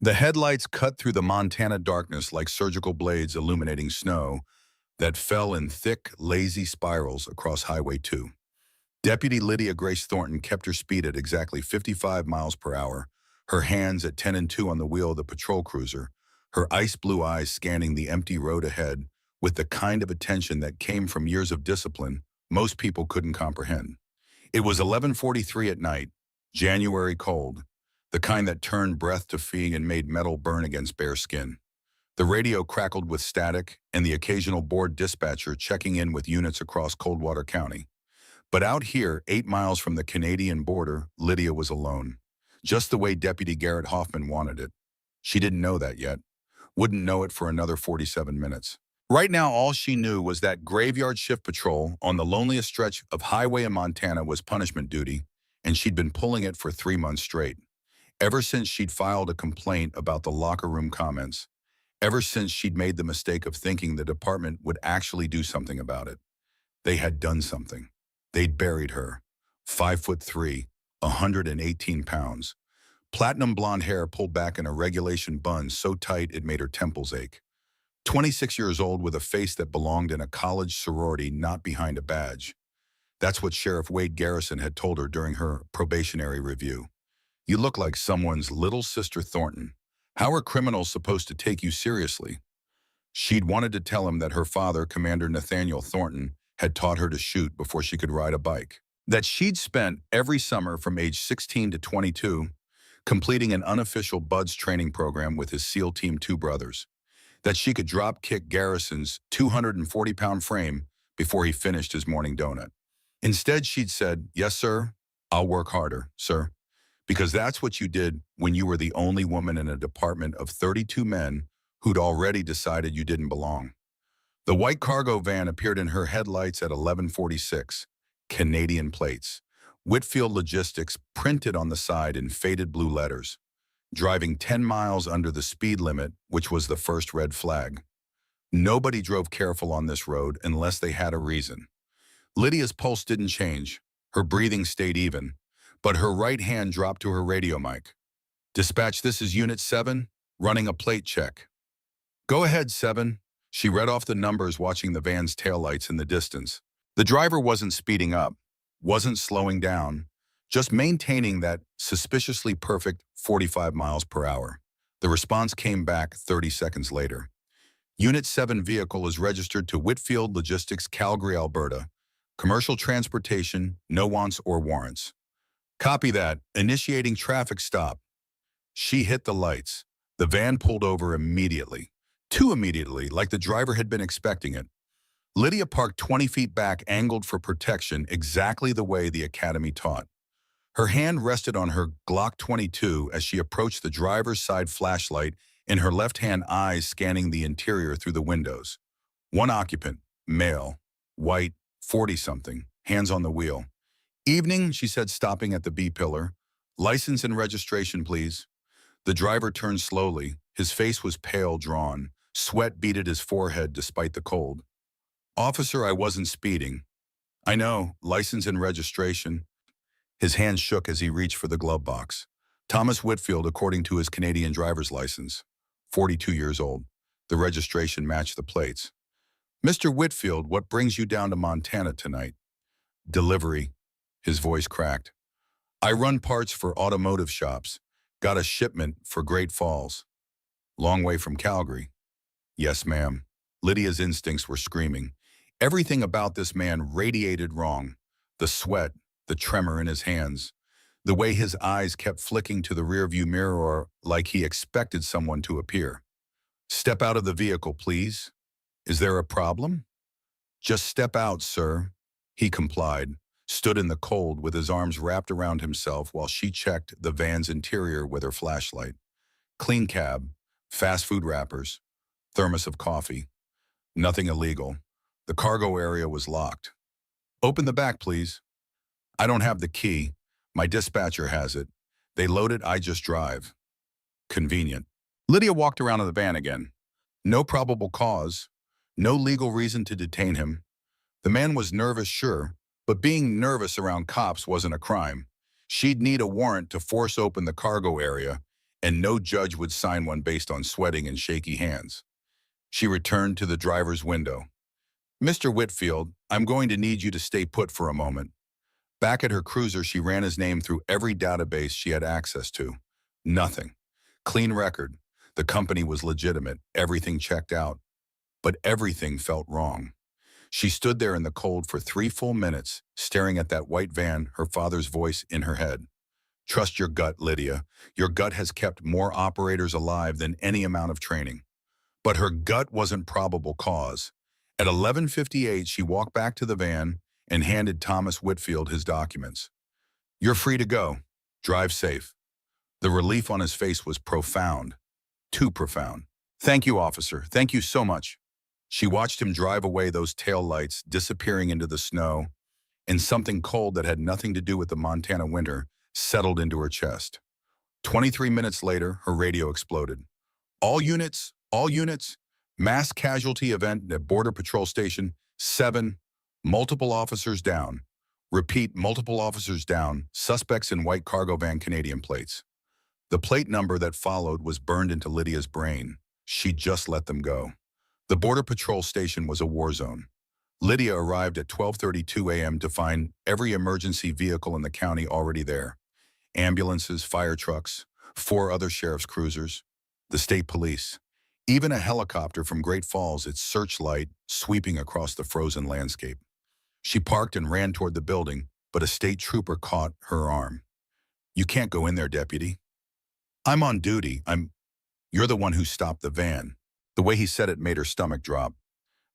The headlights cut through the Montana darkness like surgical blades illuminating snow that fell in thick, lazy spirals across Highway 2. Deputy Lydia Grace Thornton kept her speed at exactly 55 miles per hour, her hands at 10 and 2 on the wheel of the patrol cruiser, her ice blue eyes scanning the empty road ahead with the kind of attention that came from years of discipline most people couldn't comprehend. It was 11:43 at night, January cold, the kind that turned breath to fee and made metal burn against bare skin. The radio crackled with static and the occasional bored dispatcher checking in with units across Coldwater County. But out here, 8 miles from the Canadian border, Lydia was alone. Just the way Deputy Garrett Hoffman wanted it. She didn't know that yet. Wouldn't know it for another 47 minutes. Right now, all she knew was that graveyard shift patrol on the loneliest stretch of highway in Montana was punishment duty, and she'd been pulling it for 3 months straight. Ever since she'd filed a complaint about the locker room comments. Ever since she'd made the mistake of thinking the department would actually do something about it. They had done something. They'd buried her. 5'3", 118 pounds. Platinum blonde hair pulled back in a regulation bun so tight it made her temples ache. 26 years old with a face that belonged in a college sorority not behind a badge. That's what Sheriff Wade Garrison had told her during her probationary review. You look like someone's little sister Thornton. How are criminals supposed to take you seriously? She'd wanted to tell him that her father, Commander Nathaniel Thornton, had taught her to shoot before she could ride a bike. That she'd spent every summer from age 16 to 22 completing an unofficial BUDS training program with his SEAL Team 2 brothers. That she could drop-kick Garrison's 240-pound frame before he finished his morning donut. Instead, she'd said, "Yes, sir, I'll work harder, sir." Because that's what you did when you were the only woman in a department of 32 men who'd already decided you didn't belong. The white cargo van appeared in her headlights at 11:46, Canadian plates. Whitfield Logistics printed on the side in faded blue letters. Driving 10 miles under the speed limit, which was the first red flag. Nobody drove careful on this road unless they had a reason. Lydia's pulse didn't change. Her breathing stayed even. But her right hand dropped to her radio mic. "Dispatch, this is Unit 7, running a plate check." "Go ahead, 7." She read off the numbers, watching the van's taillights in the distance. The driver wasn't speeding up, wasn't slowing down, just maintaining that suspiciously perfect 45 miles per hour. The response came back 30 seconds later. Unit 7 vehicle is registered to Whitfield Logistics, Calgary, Alberta. Commercial transportation, no wants or warrants. Copy that. Initiating traffic stop. She hit the lights. The van pulled over immediately. Too immediately, like the driver had been expecting it. Lydia parked 20 feet back, angled for protection, exactly the way the academy taught. Her hand rested on her Glock 22 as she approached the driver's side flashlight in her left-hand eyes scanning the interior through the windows. One occupant, male, white, 40-something, hands on the wheel. "Evening," she said, stopping at the B-pillar. "License and registration, please." The driver turned slowly. His face was pale, drawn. Sweat beaded his forehead despite the cold. "Officer, I wasn't speeding." "I know. License and registration." His hand shook as he reached for the glove box. Thomas Whitfield, according to his Canadian driver's license. 42 years old. The registration matched the plates. "Mr. Whitfield, what brings you down to Montana tonight?" "Delivery." His voice cracked. "I run parts for automotive shops. Got a shipment for Great Falls." "Long way from Calgary." "Yes, ma'am." Lydia's instincts were screaming. Everything about this man radiated wrong. The sweat, the tremor in his hands, the way his eyes kept flicking to the rearview mirror like he expected someone to appear. "Step out of the vehicle, please." "Is there a problem?" "Just step out, sir." He complied, stood in the cold with his arms wrapped around himself while she checked the van's interior with her flashlight. Clean cab, fast food wrappers, thermos of coffee. Nothing illegal. The cargo area was locked. "Open the back, please." "I don't have the key. My dispatcher has it. They load it, I just drive." Convenient. Lydia walked around in the van again. No probable cause. No legal reason to detain him. The man was nervous, sure, but being nervous around cops wasn't a crime. She'd need a warrant to force open the cargo area, and no judge would sign one based on sweating and shaky hands. She returned to the driver's window. "Mr. Whitfield, I'm going to need you to stay put for a moment." Back at her cruiser, she ran his name through every database she had access to. Nothing. Clean record. The company was legitimate. Everything checked out. But everything felt wrong. She stood there in the cold for 3 full minutes, staring at that white van, her father's voice in her head. "Trust your gut, Lydia. Your gut has kept more operators alive than any amount of training." But her gut wasn't probable cause. At 11:58, she walked back to the van and handed Thomas Whitfield his documents. "You're free to go. Drive safe." The relief on his face was profound. Too profound. "Thank you, officer. Thank you so much." She watched him drive away, those taillights disappearing into the snow, and something cold that had nothing to do with the Montana winter settled into her chest. 23 minutes later, her radio exploded. All units, mass casualty event at Border Patrol Station 7, multiple officers down. Repeat, multiple officers down, suspects in white cargo van, Canadian plates." The plate number that followed was burned into Lydia's brain. She'd just let them go. The Border Patrol Station was a war zone. Lydia arrived at 12:32 a.m. to find every emergency vehicle in the county already there. Ambulances, fire trucks, 4 other sheriff's cruisers, the state police, even a helicopter from Great Falls, its searchlight sweeping across the frozen landscape. She parked and ran toward the building, but a state trooper caught her arm. "You can't go in there, deputy." "I'm on duty. You're the one who stopped the van." The way he said it made her stomach drop.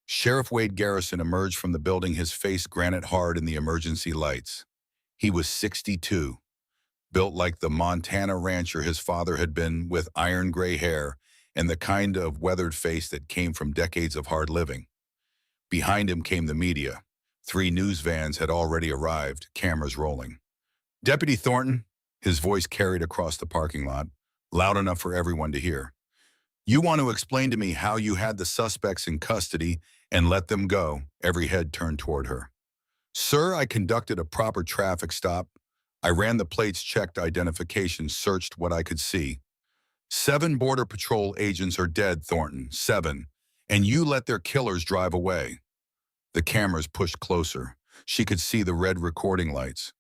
Sheriff Wade Garrison emerged from the building, his face granite hard in the emergency lights. He was 62, built like the Montana rancher his father had been, with iron gray hair and the kind of weathered face that came from decades of hard living. Behind him came the media. 3 news vans had already arrived, cameras rolling. "Deputy Thornton," his voice carried across the parking lot, loud enough for everyone to hear. "You want to explain to me how you had the suspects in custody and let them go?" Every head turned toward her. "Sir, I conducted a proper traffic stop. I ran the plates, checked identification, searched what I could see. 7 Border Patrol agents are dead, Thornton, 7. And you let their killers drive away." The cameras pushed closer. She could see the red recording lights.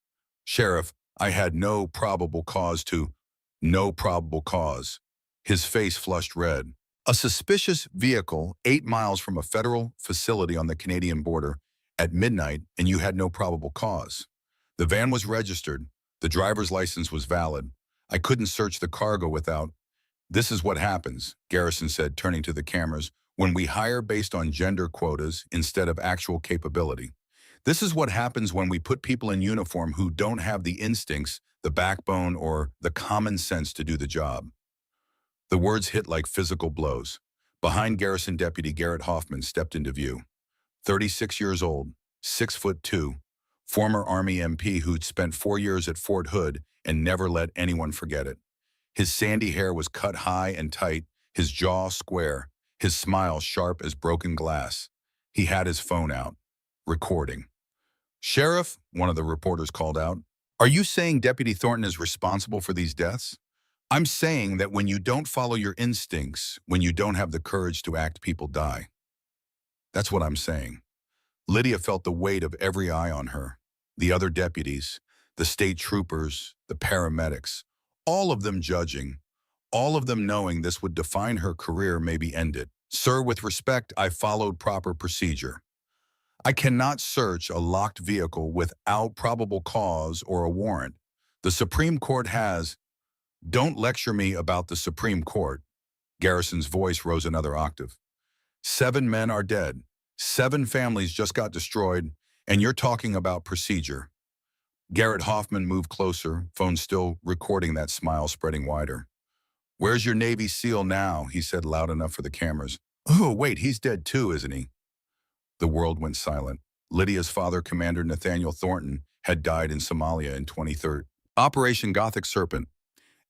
"Sheriff, I had no probable cause to—" "No probable cause." His face flushed red. "A suspicious vehicle 8 miles from a federal facility on the Canadian border at midnight, and you had no probable cause. The van was registered. The driver's license was valid. I couldn't search the cargo without—" "This is what happens," Garrison said, turning to the cameras, "when we hire based on gender quotas instead of actual capability. This is what happens when we put people in uniform who don't have the instincts, the backbone, or the common sense to do the job." The words hit like physical blows. Behind Garrison, Deputy Garrett Hoffman stepped into view. 36 years old, 6'2", former Army MP who'd spent 4 years at Fort Hood and never let anyone forget it. His sandy hair was cut high and tight, his jaw square, his smile sharp as broken glass. He had his phone out, recording. "Sheriff," one of the reporters called out, "are you saying Deputy Thornton is responsible for these deaths?" "I'm saying that when you don't follow your instincts, when you don't have the courage to act, people die. That's what I'm saying." Lydia felt the weight of every eye on her. The other deputies, the state troopers, the paramedics, all of them judging, all of them knowing this would define her career, maybe end it. "Sir, with respect, I followed proper procedure. I cannot search a locked vehicle without probable cause or a warrant. The Supreme Court has—" "Don't lecture me about the Supreme Court." Garrison's voice rose another octave. 7 men are dead. 7 families just got destroyed, and you're talking about procedure. Garrett Hoffman moved closer, phone still recording, that smile spreading wider. "Where's your Navy SEAL now?" he said loud enough for the cameras. "Oh, wait, he's dead too, isn't he?" The world went silent. Lydia's father, Commander Nathaniel Thornton, had died in Somalia in 2013. Operation Gothic Serpent.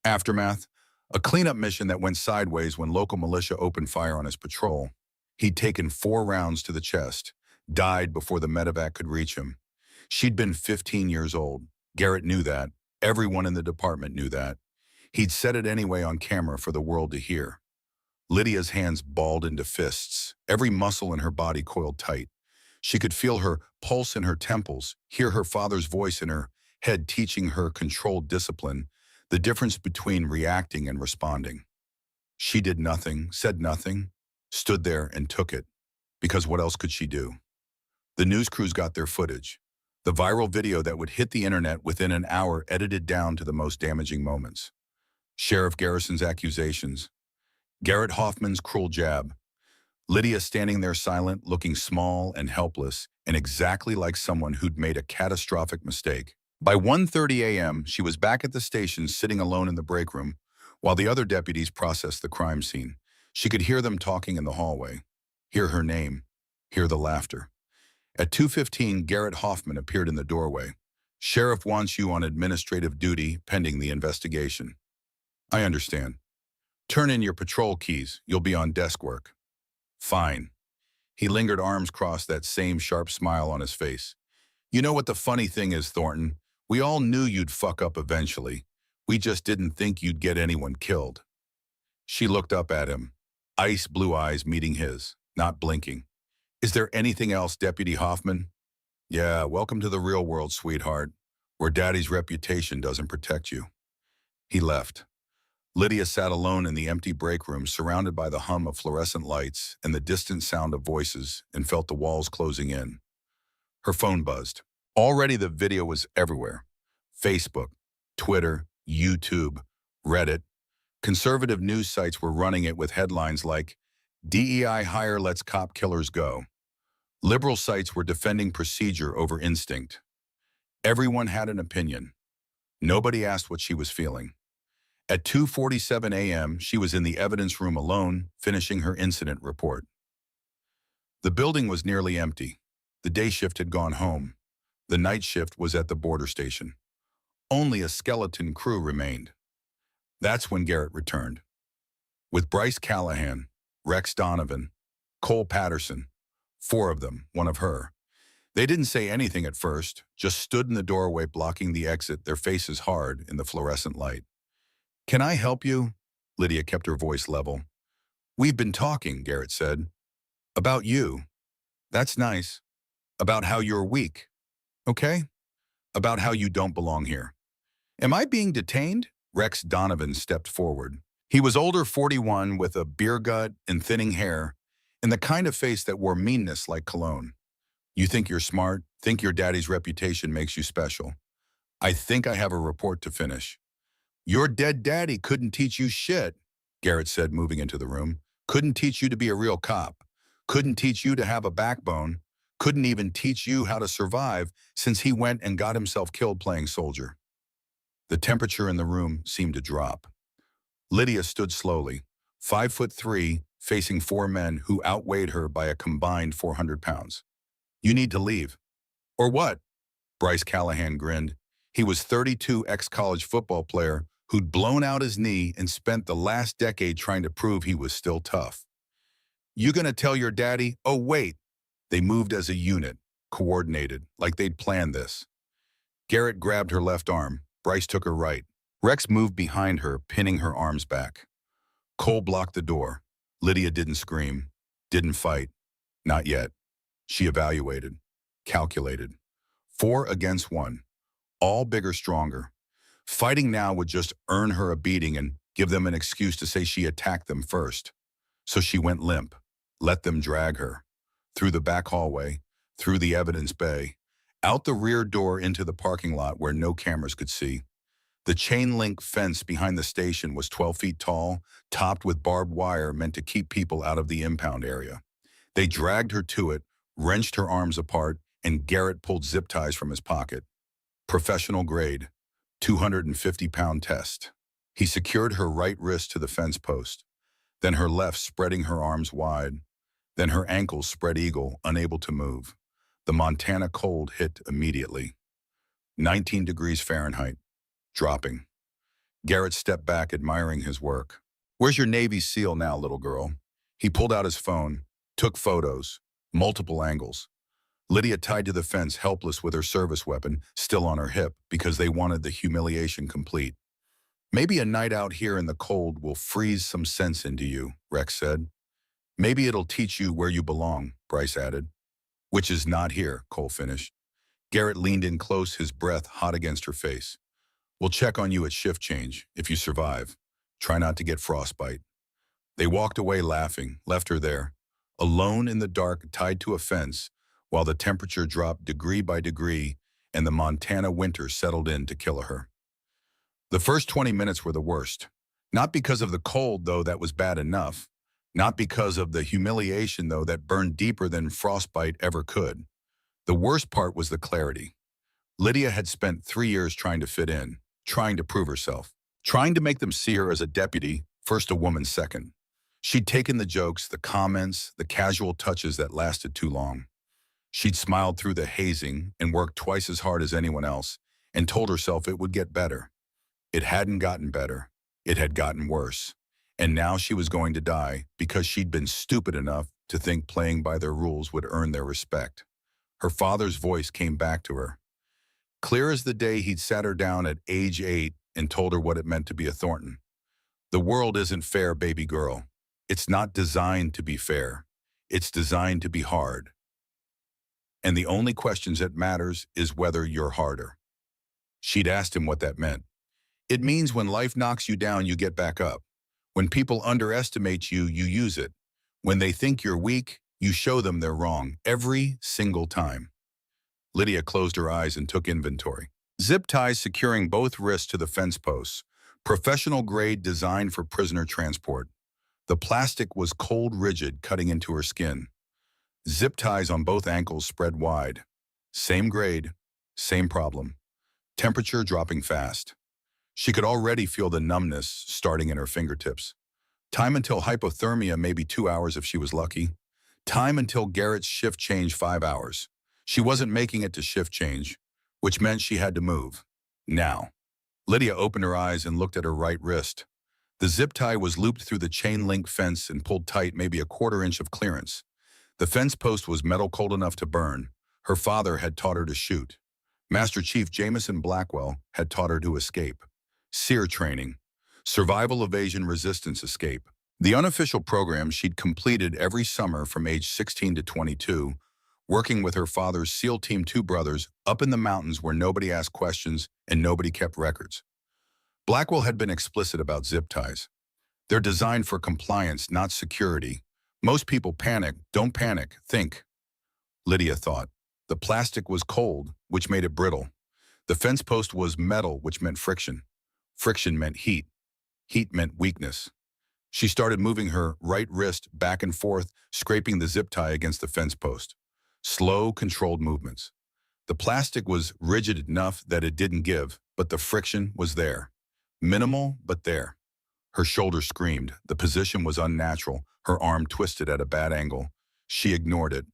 Aftermath: a cleanup mission that went sideways when local militia opened fire on his patrol. He'd taken 4 rounds to the chest, died before the medevac could reach him. She'd been 15 years old. Garrett knew that. Everyone in the department knew that. He'd said it anyway on camera for the world to hear. Lydia's hands balled into fists, every muscle in her body coiled tight. She could feel her pulse in her temples, hear her father's voice in her head teaching her controlled discipline, the difference between reacting and responding. She did nothing, said nothing, stood there and took it, because what else could she do? The news crews got their footage, the viral video that would hit the internet within an hour edited down to the most damaging moments. Sheriff Garrison's accusations, Garrett Hoffman's cruel jab, Lydia standing there silent, looking small and helpless, and exactly like someone who'd made a catastrophic mistake. By 1:30 a.m., she was back at the station sitting alone in the break room, while the other deputies processed the crime scene. She could hear them talking in the hallway, hear her name, hear the laughter. At 2:15, Garrett Hoffman appeared in the doorway. "Sheriff wants you on administrative duty pending the investigation." "I understand. Turn in your patrol keys. You'll be on desk work." "Fine." He lingered, arms crossed, that same sharp smile on his face. "You know what the funny thing is, Thornton? We all knew you'd fuck up eventually. We just didn't think you'd get anyone killed." She looked up at him, ice blue eyes meeting his, not blinking. "Is there anything else, Deputy Hoffman?" "Yeah, welcome to the real world, sweetheart, where Daddy's reputation doesn't protect you." He left. Lydia sat alone in the empty break room, surrounded by the hum of fluorescent lights and the distant sound of voices, and felt the walls closing in. Her phone buzzed. Already the video was everywhere. Facebook, Twitter, YouTube, Reddit. Conservative news sites were running it with headlines like, "DEI hire lets cop killers go." Liberal sites were defending procedure over instinct. Everyone had an opinion. Nobody asked what she was feeling. At 2:47 a.m., she was in the evidence room alone, finishing her incident report. The building was nearly empty. The day shift had gone home. The night shift was at the border station. Only a skeleton crew remained. That's when Garrett returned. With Bryce Callahan, Rex Donovan, Cole Patterson, 4 of them, one of her. They didn't say anything at first, just stood in the doorway blocking the exit, their faces hard in the fluorescent light. "Can I help you?" Lydia kept her voice level. "We've been talking," Garrett said. "About you." "That's nice. About how you're weak. Okay? About how you don't belong here." "Am I being detained?" Rex Donovan stepped forward. He was older, 41, with a beer gut and thinning hair, and the kind of face that wore meanness like cologne. "You think you're smart, think your daddy's reputation makes you special. I think I have a report to finish." "Your dead daddy couldn't teach you shit," Garrett said, moving into the room. "Couldn't teach you to be a real cop. Couldn't teach you to have a backbone. Couldn't even teach you how to survive, since he went and got himself killed playing soldier." The temperature in the room seemed to drop. Lydia stood slowly, 5'3", facing 4 men who outweighed her by a combined 400 pounds. "You need to leave." "Or what?" Bryce Callahan grinned. He was 32, ex-college football player who'd blown out his knee and spent the last decade trying to prove he was still tough. "You gonna tell your daddy?" "Oh, wait." They moved as a unit, coordinated, like they'd planned this. Garrett grabbed her left arm. Bryce took her right. Rex moved behind her, pinning her arms back. Cole blocked the door. Lydia didn't scream, didn't fight. Not yet. She evaluated, calculated. 4 against 1. All bigger, stronger. Fighting now would just earn her a beating and give them an excuse to say she attacked them first. So she went limp, let them drag her. Through the back hallway, through the evidence bay, out the rear door into the parking lot where no cameras could see. The chain-link fence behind the station was 12 feet tall, topped with barbed wire meant to keep people out of the impound area. They dragged her to it, wrenched her arms apart, and Garrett pulled zip ties from his pocket. Professional grade, 250-pound test. He secured her right wrist to the fence post, then her left, spreading her arms wide, then her ankles spread eagle, unable to move. The Montana cold hit immediately. 19 degrees Fahrenheit, dropping. Garrett stepped back, admiring his work. "Where's your Navy SEAL now, little girl?" He pulled out his phone, took photos, multiple angles. Lydia tied to the fence, helpless with her service weapon still on her hip because they wanted the humiliation complete. Maybe a night out here in the cold will freeze some sense into you, Rex said. Maybe it'll teach you where you belong, Bryce added. Which is not here, Cole finished. Garrett leaned in close, his breath hot against her face. We'll check on you at shift change, if you survive. Try not to get frostbite. They walked away laughing, left her there, alone in the dark, tied to a fence, while the temperature dropped degree by degree and the Montana winter settled in to kill her. The first 20 minutes were the worst. Not because of the cold, though that was bad enough. Not because of the humiliation, though, that burned deeper than frostbite ever could. The worst part was the clarity. Lydia had spent 3 years trying to fit in, trying to prove herself, trying to make them see her as a deputy, first a woman second. She'd taken the jokes, the comments, the casual touches that lasted too long. She'd smiled through the hazing and worked twice as hard as anyone else and told herself it would get better. It hadn't gotten better. It had gotten worse. And now she was going to die because she'd been stupid enough to think playing by their rules would earn their respect. Her father's voice came back to her, clear as the day he'd sat her down at age 8 and told her what it meant to be a Thornton. The world isn't fair, baby girl. It's not designed to be fair. It's designed to be hard. And the only questions that matters is whether you're harder. She'd asked him what that meant. It means when life knocks you down, you get back up. When people underestimate you, you use it. When they think you're weak, you show them they're wrong, every single time. Lydia closed her eyes and took inventory. Zip ties securing both wrists to the fence posts. Professional grade designed for prisoner transport. The plastic was cold rigid, cutting into her skin. Zip ties on both ankles spread wide. Same grade, same problem. Temperature dropping fast. She could already feel the numbness starting in her fingertips. Time until hypothermia, maybe 2 hours if she was lucky. Time until Garrett's shift change, 5 hours. She wasn't making it to shift change, which meant she had to move. Now. Lydia opened her eyes and looked at her right wrist. The zip tie was looped through the chain-link fence and pulled tight, maybe a 1/4 inch of clearance. The fence post was metal cold enough to burn. Her father had taught her to shoot. Master Chief Jameson Blackwell had taught her to escape. SEER training. Survival, evasion, resistance, escape. The unofficial program she'd completed every summer from age 16 to 22, working with her father's SEAL Team 2 brothers up in the mountains where nobody asked questions and nobody kept records. Blackwell had been explicit about zip ties. They're designed for compliance, not security. Most people panic. Don't panic. Think. Lydia thought. The plastic was cold, which made it brittle. The fence post was metal, which meant friction. Friction meant heat. Heat meant weakness. She started moving her right wrist back and forth, scraping the zip tie against the fence post. Slow, controlled movements. The plastic was rigid enough that it didn't give, but the friction was there. Minimal, but there. Her shoulder screamed. The position was unnatural. Her arm twisted at a bad angle. She ignored it.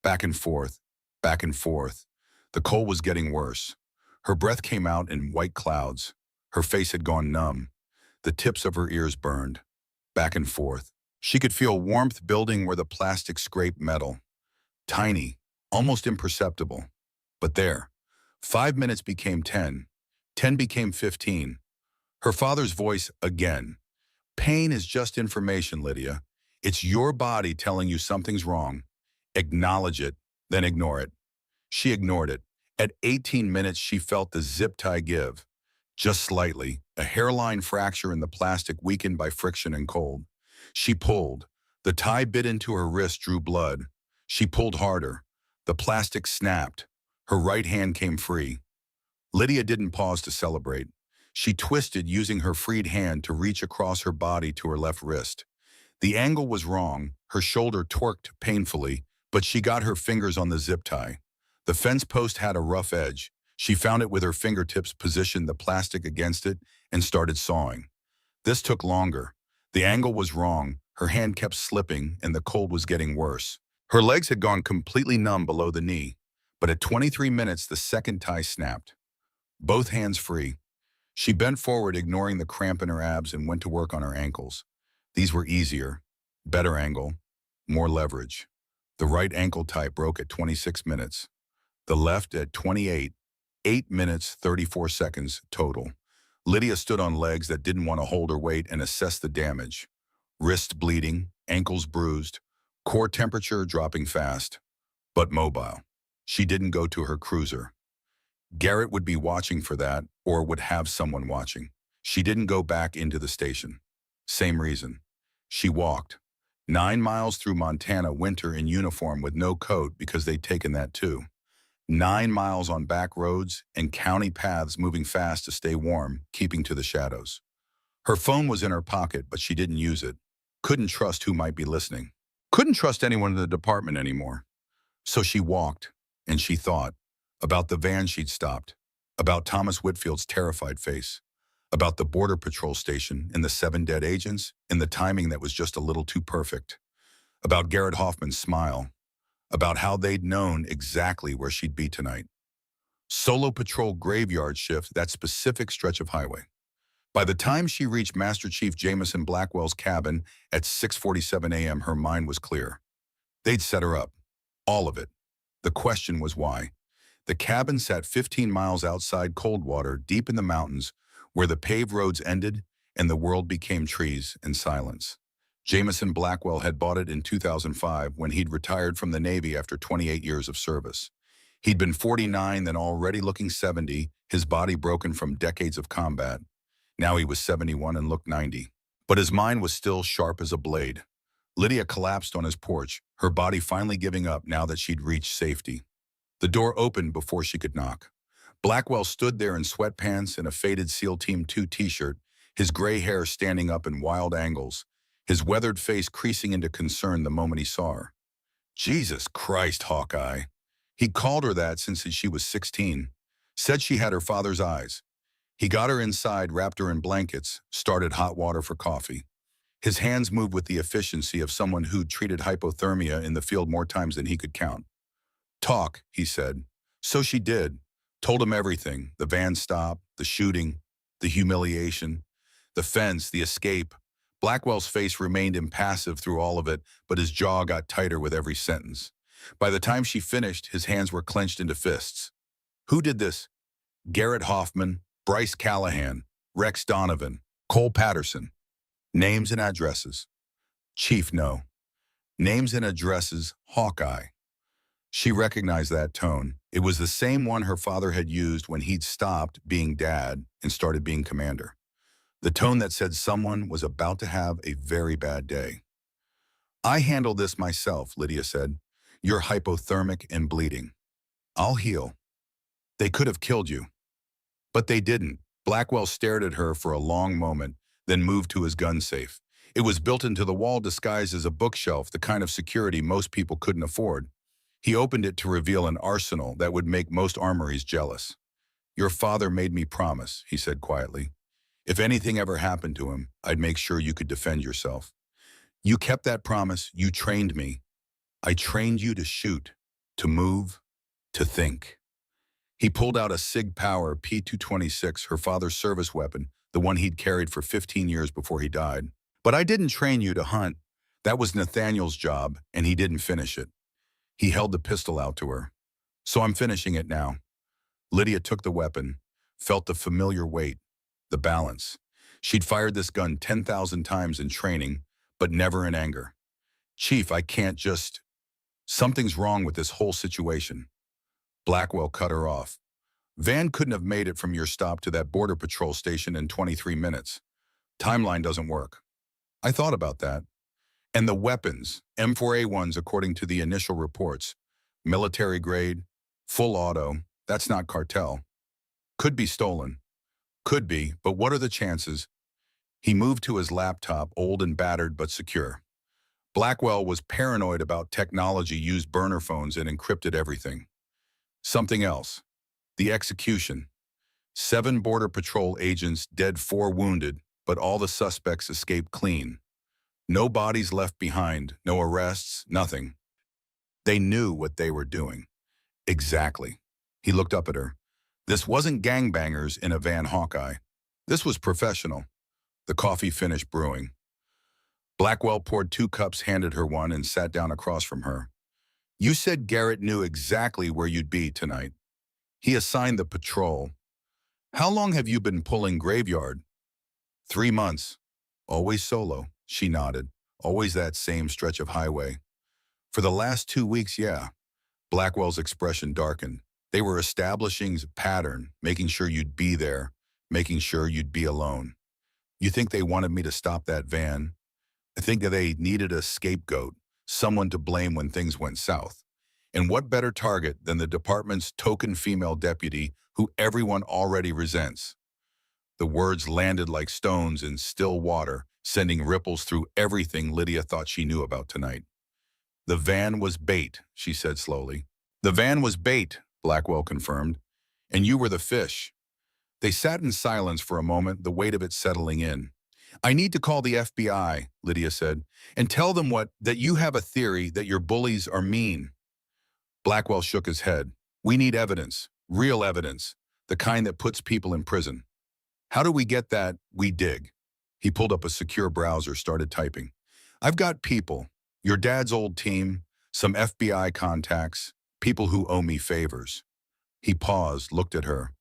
Back and forth. Back and forth. The cold was getting worse. Her breath came out in white clouds. Her face had gone numb. The tips of her ears burned. Back and forth. She could feel warmth building where the plastic scraped metal. Tiny, almost imperceptible. But there. 5 minutes became 10. 10 became 15. Her father's voice again. Pain is just information, Lydia. It's your body telling you something's wrong. Acknowledge it, then ignore it. She ignored it. At 18 minutes, she felt the zip tie give. Just slightly, a hairline fracture in the plastic weakened by friction and cold. She pulled. The tie bit into her wrist, drew blood. She pulled harder. The plastic snapped. Her right hand came free. Lydia didn't pause to celebrate. She twisted, using her freed hand to reach across her body to her left wrist. The angle was wrong. Her shoulder torqued painfully, but she got her fingers on the zip tie. The fence post had a rough edge. She found it with her fingertips, positioned the plastic against it, and started sawing. This took longer. The angle was wrong. Her hand kept slipping, and the cold was getting worse. Her legs had gone completely numb below the knee, but at 23 minutes, the second tie snapped. Both hands free. She bent forward, ignoring the cramp in her abs, and went to work on her ankles. These were easier, better angle, more leverage. The right ankle tie broke at 26 minutes. The left at 28, 8 minutes, 34 seconds total. Lydia stood on legs that didn't want to hold her weight and assessed the damage. Wrists bleeding, ankles bruised, core temperature dropping fast, but mobile. She didn't go to her cruiser. Garrett would be watching for that, or would have someone watching. She didn't go back into the station. Same reason. She walked. 9 miles through Montana winter in uniform with no coat because they'd taken that too. 9 miles on back roads and county paths moving fast to stay warm, keeping to the shadows. Her phone was in her pocket, but she didn't use it. Couldn't trust who might be listening. Couldn't trust anyone in the department anymore. So she walked, and she thought about the van she'd stopped, about Thomas Whitfield's terrified face, about the Border Patrol station and the 7 dead agents and the timing that was just a little too perfect, about Garrett Hoffman's smile, about how they'd known exactly where she'd be tonight. Solo patrol graveyard shift, that specific stretch of highway. By the time she reached Master Chief Jameson Blackwell's cabin at 6:47 a.m., her mind was clear. They'd set her up. All of it. The question was why. The cabin sat 15 miles outside Coldwater, deep in the mountains, where the paved roads ended and the world became trees and silence. Jameson Blackwell had bought it in 2005 when he'd retired from the Navy after 28 years of service. He'd been 49, then already looking 70, his body broken from decades of combat. Now he was 71 and looked 90. But his mind was still sharp as a blade. Lydia collapsed on his porch, her body finally giving up now that she'd reached safety. The door opened before she could knock. Blackwell stood there in sweatpants and a faded SEAL Team 2 t-shirt, his gray hair standing up in wild angles, his weathered face creasing into concern the moment he saw her. Jesus Christ, Hawkeye. He'd called her that since she was 16. Said she had her father's eyes. He got her inside, wrapped her in blankets, started hot water for coffee. His hands moved with the efficiency of someone who'd treated hypothermia in the field more times than he could count. Talk, he said. So she did. Told him everything, the van stop, the shooting, the humiliation, the fence, the escape. Blackwell's face remained impassive through all of it, but his jaw got tighter with every sentence. By the time she finished, his hands were clenched into fists. Who did this? Garrett Hoffman, Bryce Callahan, Rex Donovan, Cole Patterson. Names and addresses. Chief, no. Names and addresses, Hawkeye. She recognized that tone. It was the same one her father had used when he'd stopped being dad and started being commander. The tone that said someone was about to have a very bad day. I handle this myself, Lydia said. You're hypothermic and bleeding. I'll heal. They could have killed you. But they didn't. Blackwell stared at her for a long moment, then moved to his gun safe. It was built into the wall disguised as a bookshelf, the kind of security most people couldn't afford. He opened it to reveal an arsenal that would make most armories jealous. Your father made me promise, he said quietly. If anything ever happened to him, I'd make sure you could defend yourself. You kept that promise. You trained me. I trained you to shoot, to move, to think. He pulled out a SIG Power P226, her father's service weapon, the one he'd carried for 15 years before he died. But I didn't train you to hunt. That was Nathaniel's job, and he didn't finish it. He held the pistol out to her. So I'm finishing it now. Lydia took the weapon, felt the familiar weight, the balance. She'd fired this gun 10,000 times in training, but never in anger. Chief, I can't just... Something's wrong with this whole situation. Blackwell cut her off. Van couldn't have made it from your stop to that Border Patrol station in 23 minutes. Timeline doesn't work. I thought about that. And the weapons, M4A1s according to the initial reports, military grade, full auto, that's not cartel. Could be stolen. Could be, but what are the chances? He moved to his laptop, old and battered but secure. Blackwell was paranoid about technology, used burner phones and encrypted everything. Something else. The execution. 7 Border Patrol agents dead, 4 wounded, but all the suspects escaped clean. No bodies left behind, no arrests, nothing. They knew what they were doing. Exactly. He looked up at her. This wasn't gangbangers in a van, Hawkeye. This was professional. The coffee finished brewing. Blackwell poured 2 cups, handed her one, and sat down across from her. You said Garrett knew exactly where you'd be tonight. He assigned the patrol. How long have you been pulling graveyard? 3 months. Always solo, she nodded. Always that same stretch of highway. For the last 2 weeks, yeah. Blackwell's expression darkened. They were establishing a pattern, making sure you'd be there, making sure you'd be alone. You think they wanted me to stop that van? I think that they needed a scapegoat, someone to blame when things went south. And what better target than the department's token female deputy who everyone already resents? The words landed like stones in still water, sending ripples through everything Lydia thought she knew about tonight. The van was bait, she said slowly. The van was bait, Blackwell confirmed, and you were the fish. They sat in silence for a moment, the weight of it settling in. I need to call the FBI, Lydia said, and tell them that you have a theory that your bullies are mean. Blackwell shook his head. We need evidence, real evidence, the kind that puts people in prison. How do we get that? We dig. He pulled up a secure browser, started typing. I've got people, your dad's old team, some FBI contacts, people who owe me favors. He paused, looked at her.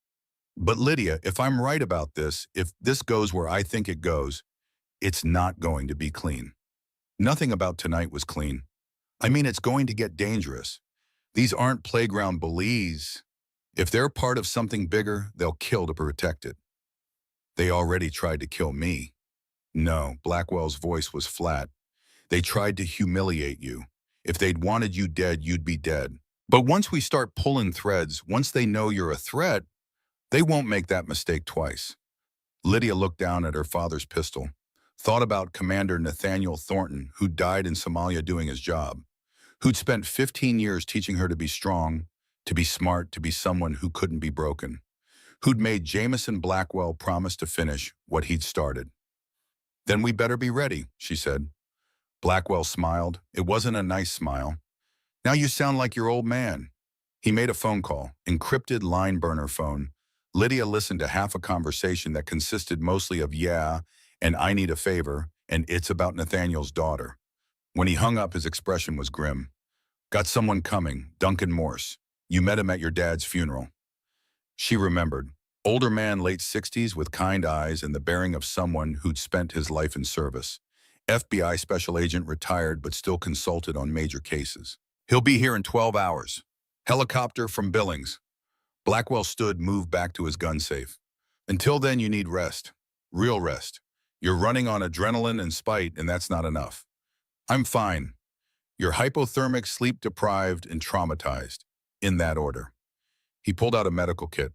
But Lydia, if I'm right about this, if this goes where I think it goes, it's not going to be clean. Nothing about tonight was clean. I mean, it's going to get dangerous. These aren't playground bullies. If they're part of something bigger, they'll kill to protect it. They already tried to kill me. No, Blackwell's voice was flat. They tried to humiliate you. If they'd wanted you dead, you'd be dead. But once we start pulling threads, once they know you're a threat, they won't make that mistake twice. Lydia looked down at her father's pistol, thought about Commander Nathaniel Thornton, who died in Somalia doing his job, who'd spent 15 years teaching her to be strong, to be smart, to be someone who couldn't be broken, who'd made Jameson Blackwell promise to finish what he'd started. Then we better be ready, she said. Blackwell smiled. It wasn't a nice smile. Now you sound like your old man. He made a phone call, encrypted line burner phone. Lydia listened to half a conversation that consisted mostly of yeah, and I need a favor, and it's about Nathaniel's daughter. When he hung up, his expression was grim. Got someone coming, Duncan Morse. You met him at your dad's funeral. She remembered. Older man, late 60s, with kind eyes and the bearing of someone who'd spent his life in service. FBI special agent, retired but still consulted on major cases. He'll be here in 12 hours. Helicopter from Billings. Blackwell stood, moved back to his gun safe. Until then, you need rest. Real rest. You're running on adrenaline and spite, and that's not enough. I'm fine. You're hypothermic, sleep-deprived, and traumatized. In that order. He pulled out a medical kit.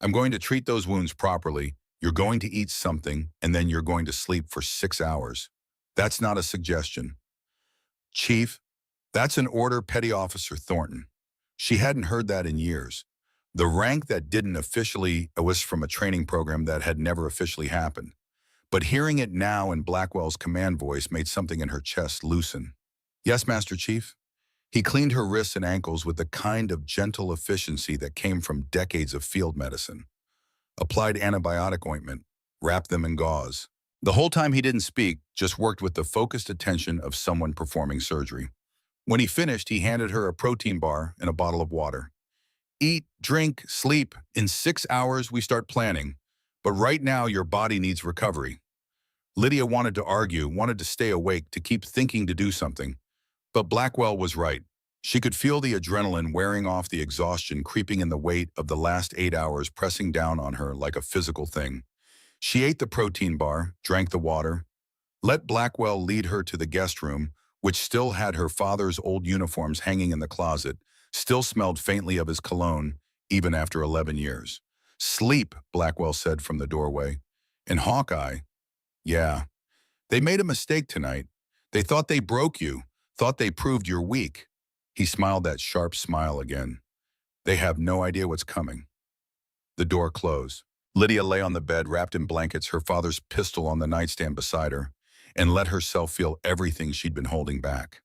I'm going to treat those wounds properly. You're going to eat something, and then you're going to sleep for 6 hours. That's not a suggestion. Chief, that's an order, Petty Officer Thornton. She hadn't heard that in years. The rank that didn't officially was from a training program that had never officially happened. But hearing it now in Blackwell's command voice made something in her chest loosen. Yes, Master Chief? He cleaned her wrists and ankles with the kind of gentle efficiency that came from decades of field medicine. Applied antibiotic ointment, wrapped them in gauze. The whole time he didn't speak, just worked with the focused attention of someone performing surgery. When he finished, he handed her a protein bar and a bottle of water. Eat, drink, sleep. In 6 hours, we start planning. But right now, your body needs recovery. Lydia wanted to argue, wanted to stay awake, to keep thinking to do something. But Blackwell was right. She could feel the adrenaline wearing off, the exhaustion creeping in, the weight of the last 8 hours pressing down on her like a physical thing. She ate the protein bar, drank the water, let Blackwell lead her to the guest room, which still had her father's old uniforms hanging in the closet, still smelled faintly of his cologne, even after 11 years. Sleep, Blackwell said from the doorway. And Hawkeye, yeah, they made a mistake tonight. They thought they broke you, thought they proved you're weak. He smiled that sharp smile again. They have no idea what's coming. The door closed. Lydia lay on the bed, wrapped in blankets, her father's pistol on the nightstand beside her, and let herself feel everything she'd been holding back.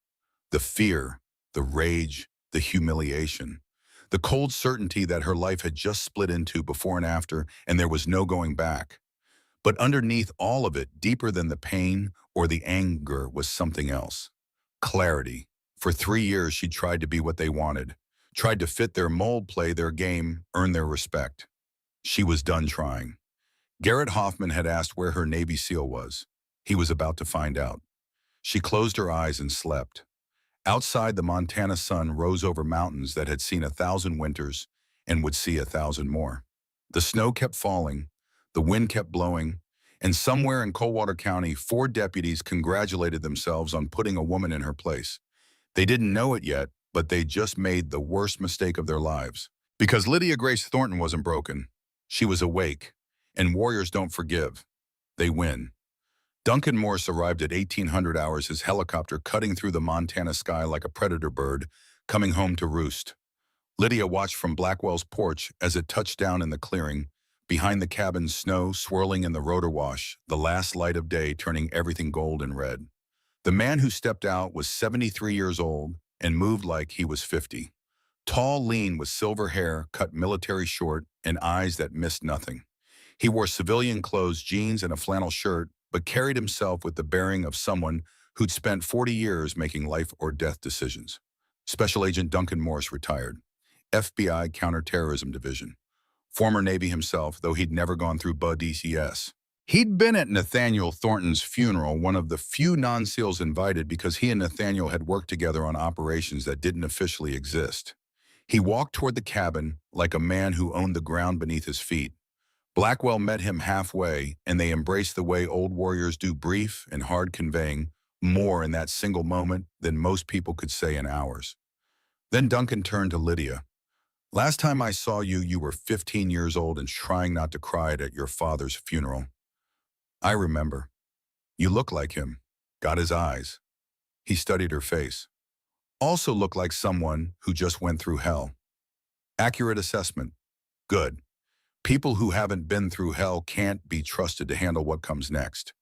The fear, the rage, the humiliation, the cold certainty that her life had just split into before and after, and there was no going back. But underneath all of it, deeper than the pain or the anger, was something else. Clarity. For 3 years, she'd tried to be what they wanted, tried to fit their mold, play their game, earn their respect. She was done trying. Garrett Hoffman had asked where her Navy SEAL was. He was about to find out. She closed her eyes and slept. Outside, the Montana sun rose over mountains that had seen 1,000 winters and would see 1,000 more. The snow kept falling, the wind kept blowing, and somewhere in Coldwater County, 4 deputies congratulated themselves on putting a woman in her place. They didn't know it yet, but they just made the worst mistake of their lives. Because Lydia Grace Thornton wasn't broken. She was awake, and warriors don't forgive. They win. Duncan Morse arrived at 1800 hours, his helicopter cutting through the Montana sky like a predator bird, coming home to roost. Lydia watched from Blackwell's porch as it touched down in the clearing, behind the cabin, snow swirling in the rotor wash, the last light of day turning everything gold and red. The man who stepped out was 73 years old and moved like he was 50. Tall, lean, with silver hair, cut military short, and eyes that missed nothing. He wore civilian clothes, jeans, and a flannel shirt, but carried himself with the bearing of someone who'd spent 40 years making life or death decisions. Special Agent Duncan Morse retired. FBI Counterterrorism Division. Former Navy himself, though he'd never gone through BUD ECS. He'd been at Nathaniel Thornton's funeral, one of the few non-SEALs invited because he and Nathaniel had worked together on operations that didn't officially exist. He walked toward the cabin like a man who owned the ground beneath his feet. Blackwell met him halfway, and they embraced the way old warriors do, brief and hard, conveying more in that single moment than most people could say in hours. Then Duncan turned to Lydia. "Last time I saw you, you were 15 years old and trying not to cry at your father's funeral." "I remember. You look like him." Got his eyes. He studied her face. "Also look like someone who just went through hell." "Accurate assessment. Good. People who haven't been through hell can't be trusted to handle what comes next."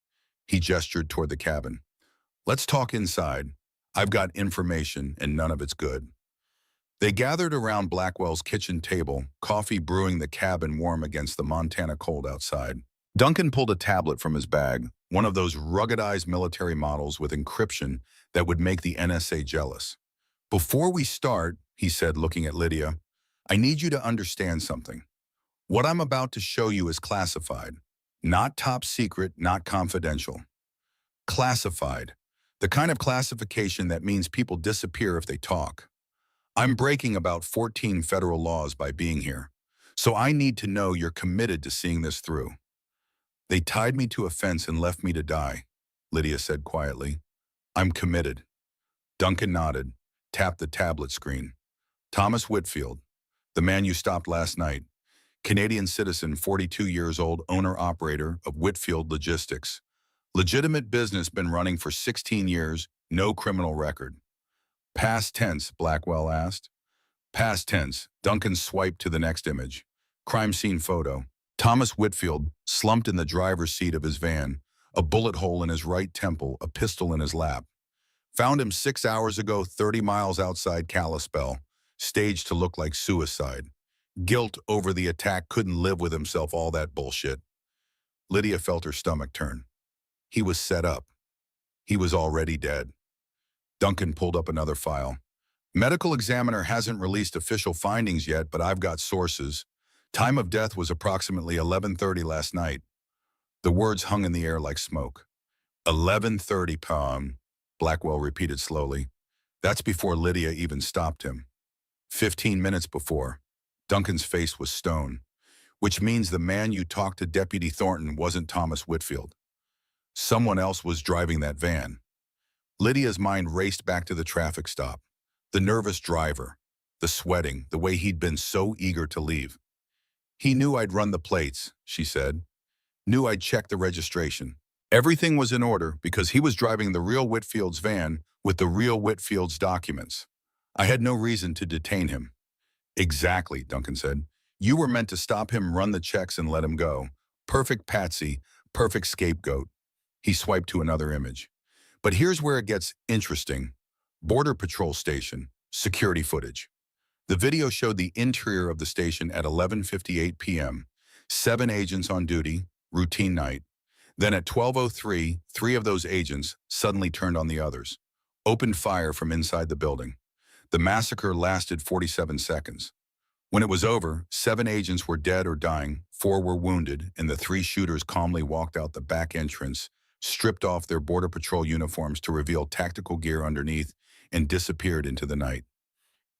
He gestured toward the cabin. "Let's talk inside. I've got information and none of it's good." They gathered around Blackwell's kitchen table, coffee brewing, the cabin warm against the Montana cold outside. Duncan pulled a tablet from his bag, one of those ruggedized military models with encryption that would make the NSA jealous. "Before we start," he said, looking at Lydia, "I need you to understand something. What I'm about to show you is classified. Not top secret, not confidential. Classified. The kind of classification that means people disappear if they talk. I'm breaking about 14 federal laws by being here, so I need to know you're committed to seeing this through." "They tied me to a fence and left me to die," Lydia said quietly. "I'm committed." Duncan nodded, tapped the tablet screen. "Thomas Whitfield, the man you stopped last night. Canadian citizen, 42 years old, owner-operator of Whitfield Logistics. Legitimate business, been running for 16 years, no criminal record." "Past tense?" Blackwell asked. "Past tense." Duncan swiped to the next image. Crime scene photo. Thomas Whitfield, slumped in the driver's seat of his van, a bullet hole in his right temple, a pistol in his lap. "Found him 6 hours ago, 30 miles outside Kalispell, staged to look like suicide. Guilt over the attack, couldn't live with himself, all that bullshit." Lydia felt her stomach turn. He was set up. He was already dead. Duncan pulled up another file. "Medical examiner hasn't released official findings yet, but I've got sources. Time of death was approximately 11:30 last night." The words hung in the air like smoke. 11:30 p.m., Blackwell repeated slowly. That's before Lydia even stopped him. 15 minutes before. Duncan's face was stone. "Which means the man you talked to, Deputy Thornton, wasn't Thomas Whitfield. Someone else was driving that van." Lydia's mind raced back to the traffic stop. The nervous driver, the sweating, the way he'd been so eager to leave. "He knew I'd run the plates," she said. "Knew I'd check the registration. Everything was in order because he was driving the real Whitfield's van with the real Whitfield's documents. I had no reason to detain him." "Exactly," Duncan said. "You were meant to stop him, run the checks, and let him go. Perfect patsy, perfect scapegoat." He swiped to another image. "But here's where it gets interesting. Border Patrol station, security footage." The video showed the interior of the station at 11:58 p.m. 7 agents on duty, routine night. Then at 12:03, 3 of those agents suddenly turned on the others, opened fire from inside the building. The massacre lasted 47 seconds. When it was over, 7 agents were dead or dying, 4 were wounded, and the 3 shooters calmly walked out the back entrance, stripped off their Border Patrol uniforms to reveal tactical gear underneath, and disappeared into the night.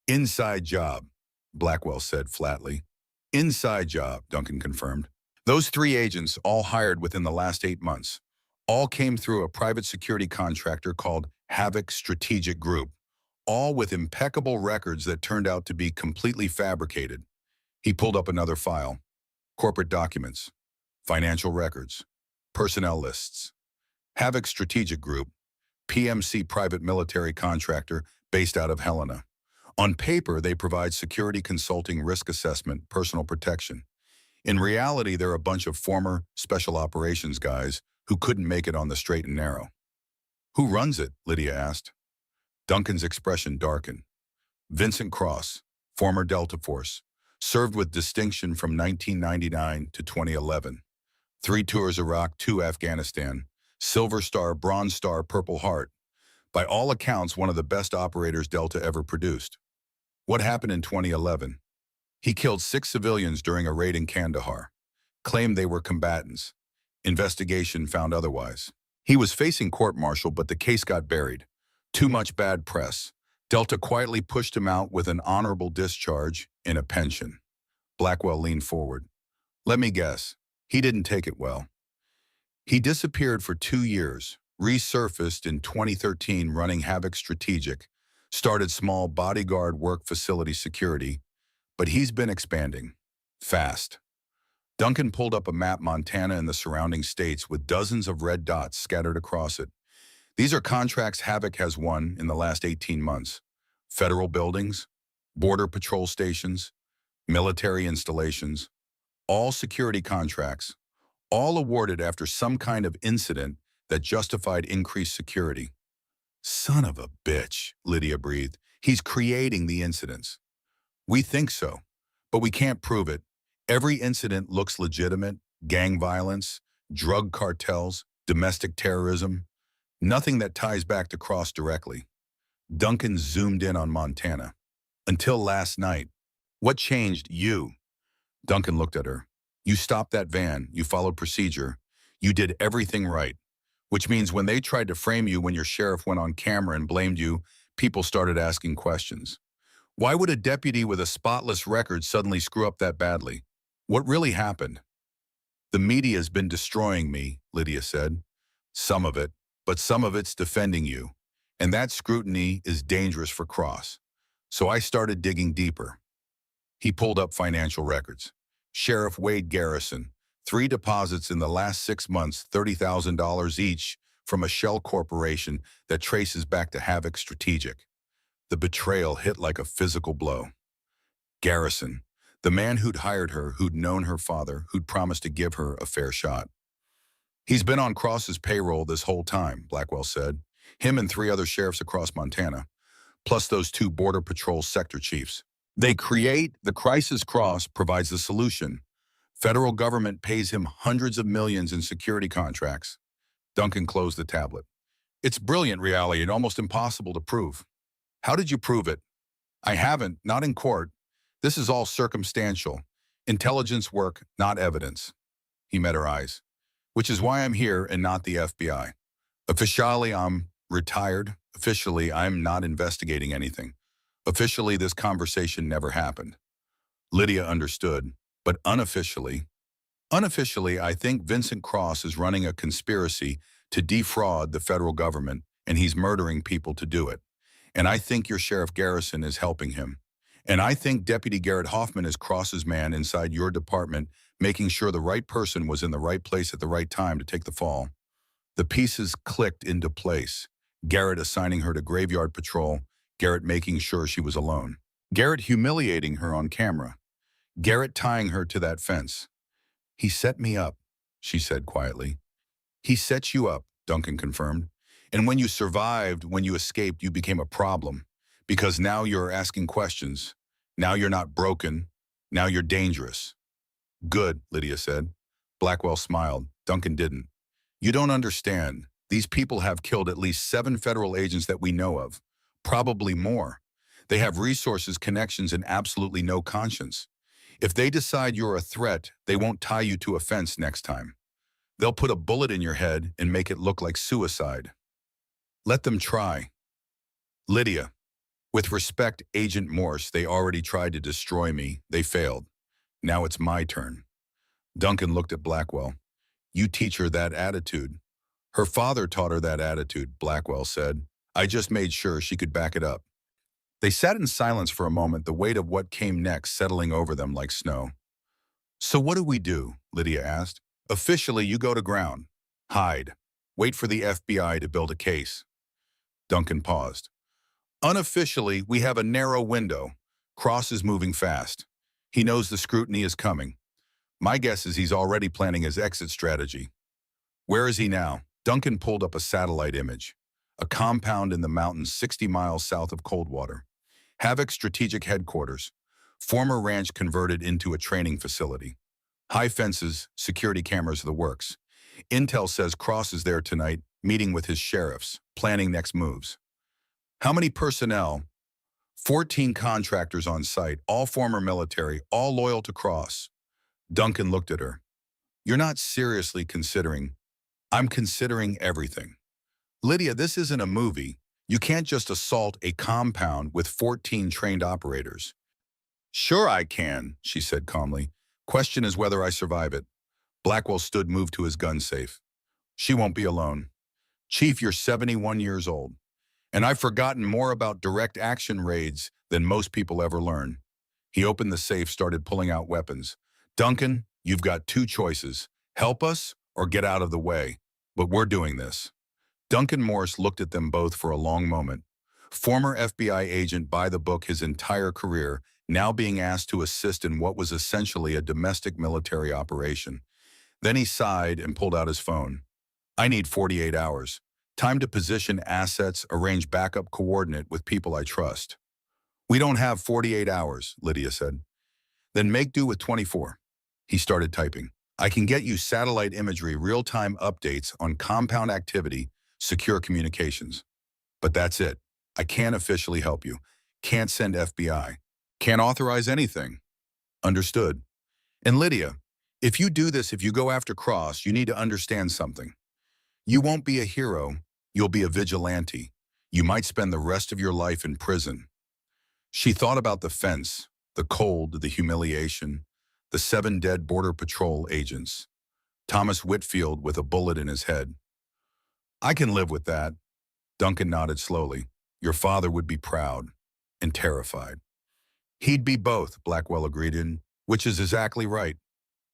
"Inside job," Blackwell said flatly. "Inside job," Duncan confirmed. "Those 3 agents, all hired within the last 8 months, all came through a private security contractor called Havoc Strategic Group, all with impeccable records that turned out to be completely fabricated." He pulled up another file. Corporate documents, financial records, personnel lists. Havoc Strategic Group, PMC private military contractor based out of Helena. On paper, they provide security consulting, risk assessment, personal protection. In reality, they're a bunch of former special operations guys who couldn't make it on the straight and narrow. "Who runs it?" Lydia asked. Duncan's expression darkened. "Vincent Cross, former Delta Force, served with distinction from 1999 to 2011. 3 tours Iraq, 2 Afghanistan, Silver Star, Bronze Star, Purple Heart. By all accounts, one of the best operators Delta ever produced." "What happened in 2011? "He killed 6 civilians during a raid in Kandahar. Claimed they were combatants. Investigation found otherwise. He was facing court-martial, but the case got buried. Too much bad press. Delta quietly pushed him out with an honorable discharge and a pension." Blackwell leaned forward. "Let me guess. He didn't take it well." "He disappeared for 2 years, resurfaced in 2013 running Havoc Strategic, started small bodyguard work facility security, but he's been expanding. Fast." Duncan pulled up a map Montana and the surrounding states with dozens of red dots scattered across it. "These are contracts Havoc has won in the last 18 months. Federal buildings, border patrol stations, military installations, all security contracts, all awarded after some kind of incident that justified increased security." "Son of a bitch," Lydia breathed. "He's creating the incidents." "We think so, but we can't prove it. Every incident looks legitimate: gang violence, drug cartels, domestic terrorism. Nothing that ties back to Cross directly." Duncan zoomed in on Montana. "Until last night. What changed you?" Duncan looked at her. "You stopped that van, you followed procedure, you did everything right. Which means when they tried to frame you when your sheriff went on camera and blamed you, people started asking questions. Why would a deputy with a spotless record suddenly screw up that badly? What really happened?" "The media's been destroying me," Lydia said. "Some of it, but some of it's defending you. And that scrutiny is dangerous for Cross. So I started digging deeper." He pulled up financial records. Sheriff Wade Garrison, 3 deposits in the last 6 months, $30,000 each from a shell corporation that traces back to Havoc Strategic. The betrayal hit like a physical blow. Garrison, the man who'd hired her, who'd known her father, who'd promised to give her a fair shot. "He's been on Cross's payroll this whole time," Blackwell said. "Him and 3 other sheriffs across Montana, plus those 2 Border Patrol sector chiefs. They create the crisis. Cross provides the solution. Federal government pays him hundreds of millions in security contracts." Duncan closed the tablet. "It's brilliant reality and almost impossible to prove." "How did you prove it?" "I haven't, not in court. This is all circumstantial. Intelligence work, not evidence." He met her eyes. "Which is why I'm here and not the FBI. Officially, I'm retired. Officially, I'm not investigating anything. Officially, this conversation never happened." Lydia understood, but unofficially, I think Vincent Cross is running a conspiracy to defraud the federal government, and he's murdering people to do it. And I think your Sheriff Garrison is helping him. And I think Deputy Garrett Hoffman is Cross's man inside your department, making sure the right person was in the right place at the right time to take the fall." The pieces clicked into place. Garrett assigning her to graveyard patrol, Garrett making sure she was alone, Garrett humiliating her on camera, Garrett tying her to that fence. "He set me up," she said quietly. "He set you up," Duncan confirmed. "And when you survived, when you escaped, you became a problem. Because now you're asking questions. Now you're not broken. Now you're dangerous." "Good," Lydia said. Blackwell smiled. Duncan didn't. "You don't understand. These people have killed at least 7 federal agents that we know of. Probably more. They have resources, connections, and absolutely no conscience. If they decide you're a threat, they won't tie you to a fence next time. They'll put a bullet in your head and make it look like suicide. Let them try. Lydia, with respect, Agent Morse, they already tried to destroy me. They failed. Now it's my turn. Duncan looked at Blackwell. You teach her that attitude. Her father taught her that attitude, Blackwell said. I just made sure she could back it up. They sat in silence for a moment, the weight of what came next settling over them like snow. So what do we do? Lydia asked. Officially, you go to ground. Hide. Wait for the FBI to build a case. Duncan paused. Unofficially, we have a narrow window. Cross is moving fast. He knows the scrutiny is coming. My guess is he's already planning his exit strategy. Where is he now? Duncan pulled up a satellite image. A compound in the mountains 60 miles south of Coldwater. Havoc Strategic Headquarters. Former ranch converted into a training facility. High fences, security cameras, the works. Intel says Cross is there tonight, meeting with his sheriffs, planning next moves. How many personnel? 14 contractors on site, all former military, all loyal to Cross. Duncan looked at her. You're not seriously considering. I'm considering everything. Lydia, this isn't a movie. You can't just assault a compound with 14 trained operators. Sure I can, she said calmly. Question is whether I survive it. Blackwell stood moved to his gun safe. She won't be alone. Chief, you're 71 years old. And I've forgotten more about direct action raids than most people ever learn. He opened the safe, started pulling out weapons. Duncan, you've got two choices. Help us or get out of the way. But we're doing this. Duncan Morse looked at them both for a long moment. Former FBI agent by the book his entire career, now being asked to assist in what was essentially a domestic military operation. Then he sighed and pulled out his phone. I need 48 hours. Time to position assets, arrange backup coordinate with people I trust. We don't have 48 hours, Lydia said. Then make do with 24. He started typing. I can get you satellite imagery, real-time updates on compound activity, secure communications. But that's it. I can't officially help you. Can't send FBI. Can't authorize anything. Understood. And Lydia, if you do this, if you go after Cross, you need to understand something. You won't be a hero. You'll be a vigilante. You might spend the rest of your life in prison. She thought about the fence, the cold, the humiliation, the 7 dead Border Patrol agents. Thomas Whitfield with a bullet in his head. I can live with that. Duncan nodded slowly. Your father would be proud and terrified. He'd be both, Blackwell agreed in, which is exactly right.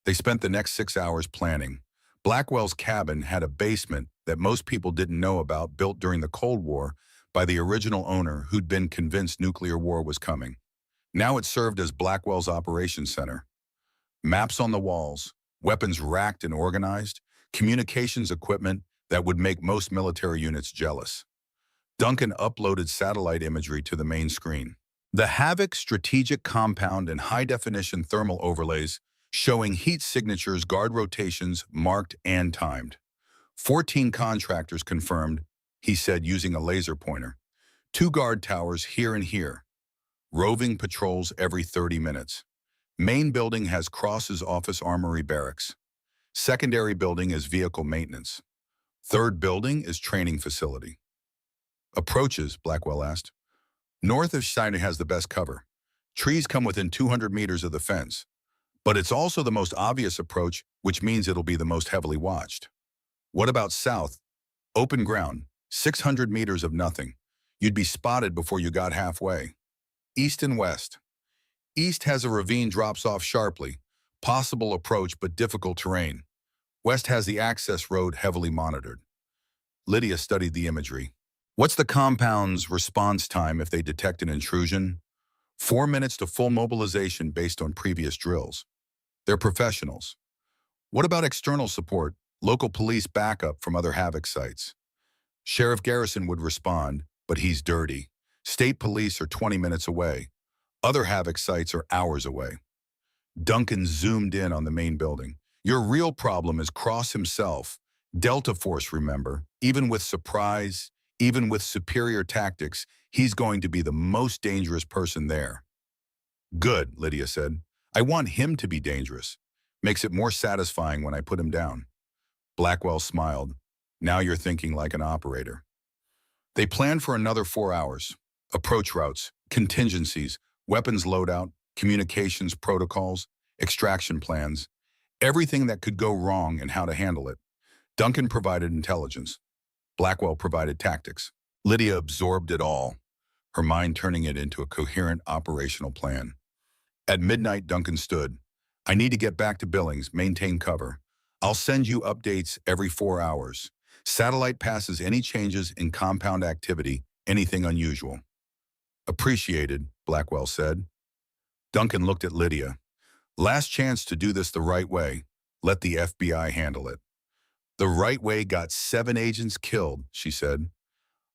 They spent the next 6 hours planning. Blackwell's cabin had a basement that most people didn't know about, built during the Cold War by the original owner who'd been convinced nuclear war was coming. Now it served as Blackwell's operations center. Maps on the walls, weapons racked and organized, communications equipment that would make most military units jealous. Duncan uploaded satellite imagery to the main screen. The Havoc strategic compound and high-definition thermal overlays showing heat signatures, guard rotations, marked and timed. 14 contractors confirmed, he said using a laser pointer. 2 guard towers here and here. Roving patrols every 30 minutes. Main building has Cross's office armory barracks. Secondary building is vehicle maintenance. Third building is training facility. Approaches, Blackwell asked. North of Steiner has the best cover. Trees come within 200 meters of the fence. But it's also the most obvious approach, which means it'll be the most heavily watched. What about south? Open ground, 600 meters of nothing. You'd be spotted before you got halfway. East and west. East has a ravine drops off sharply. Possible approach but difficult terrain. West has the access road heavily monitored. Lydia studied the imagery. What's the compound's response time if they detect an intrusion? 4 minutes to full mobilization based on previous drills. They're professionals. What about external support, local police backup from other Havoc sites? Sheriff Garrison would respond, but he's dirty. State police are 20 minutes away. Other Havoc sites are hours away. Duncan zoomed in on the main building. Your real problem is Cross himself. Delta Force, remember. Even with surprise, even with superior tactics, he's going to be the most dangerous person there. Good, Lydia said. I want him to be dangerous. Makes it more satisfying when I put him down. Blackwell smiled. Now you're thinking like an operator. They planned for another 4 hours. Approach routes, contingencies, weapons loadout, communications protocols, extraction plans, everything that could go wrong and how to handle it. Duncan provided intelligence. Blackwell provided tactics. Lydia absorbed it all, her mind turning it into a coherent operational plan. At midnight, Duncan stood. I need to get back to Billings, maintain cover. I'll send you updates every 4 hours. Satellite passes any changes in compound activity, anything unusual. Appreciated, Blackwell said. Duncan looked at Lydia. Last chance to do this the right way. Let the FBI handle it. The right way got 7 agents killed, she said.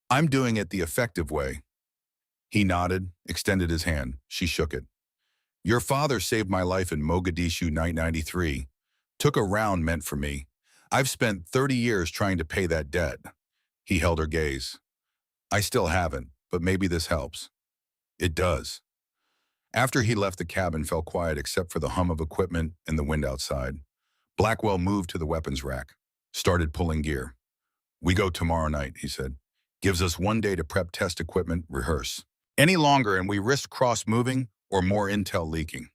I'm doing it the effective way. He nodded, extended his hand. She shook it. Your father saved my life in Mogadishu night 93. Took a round meant for me. I've spent 30 years trying to pay that debt. He held her gaze. I still haven't, but maybe this helps. It does. After he left, the cabin fell quiet except for the hum of equipment and the wind outside. Blackwell moved to the weapons rack, started pulling gear. We go tomorrow night, he said. Gives us 1 day to prep test equipment, rehearse. Any longer and we risk cross-moving or more intel leaking.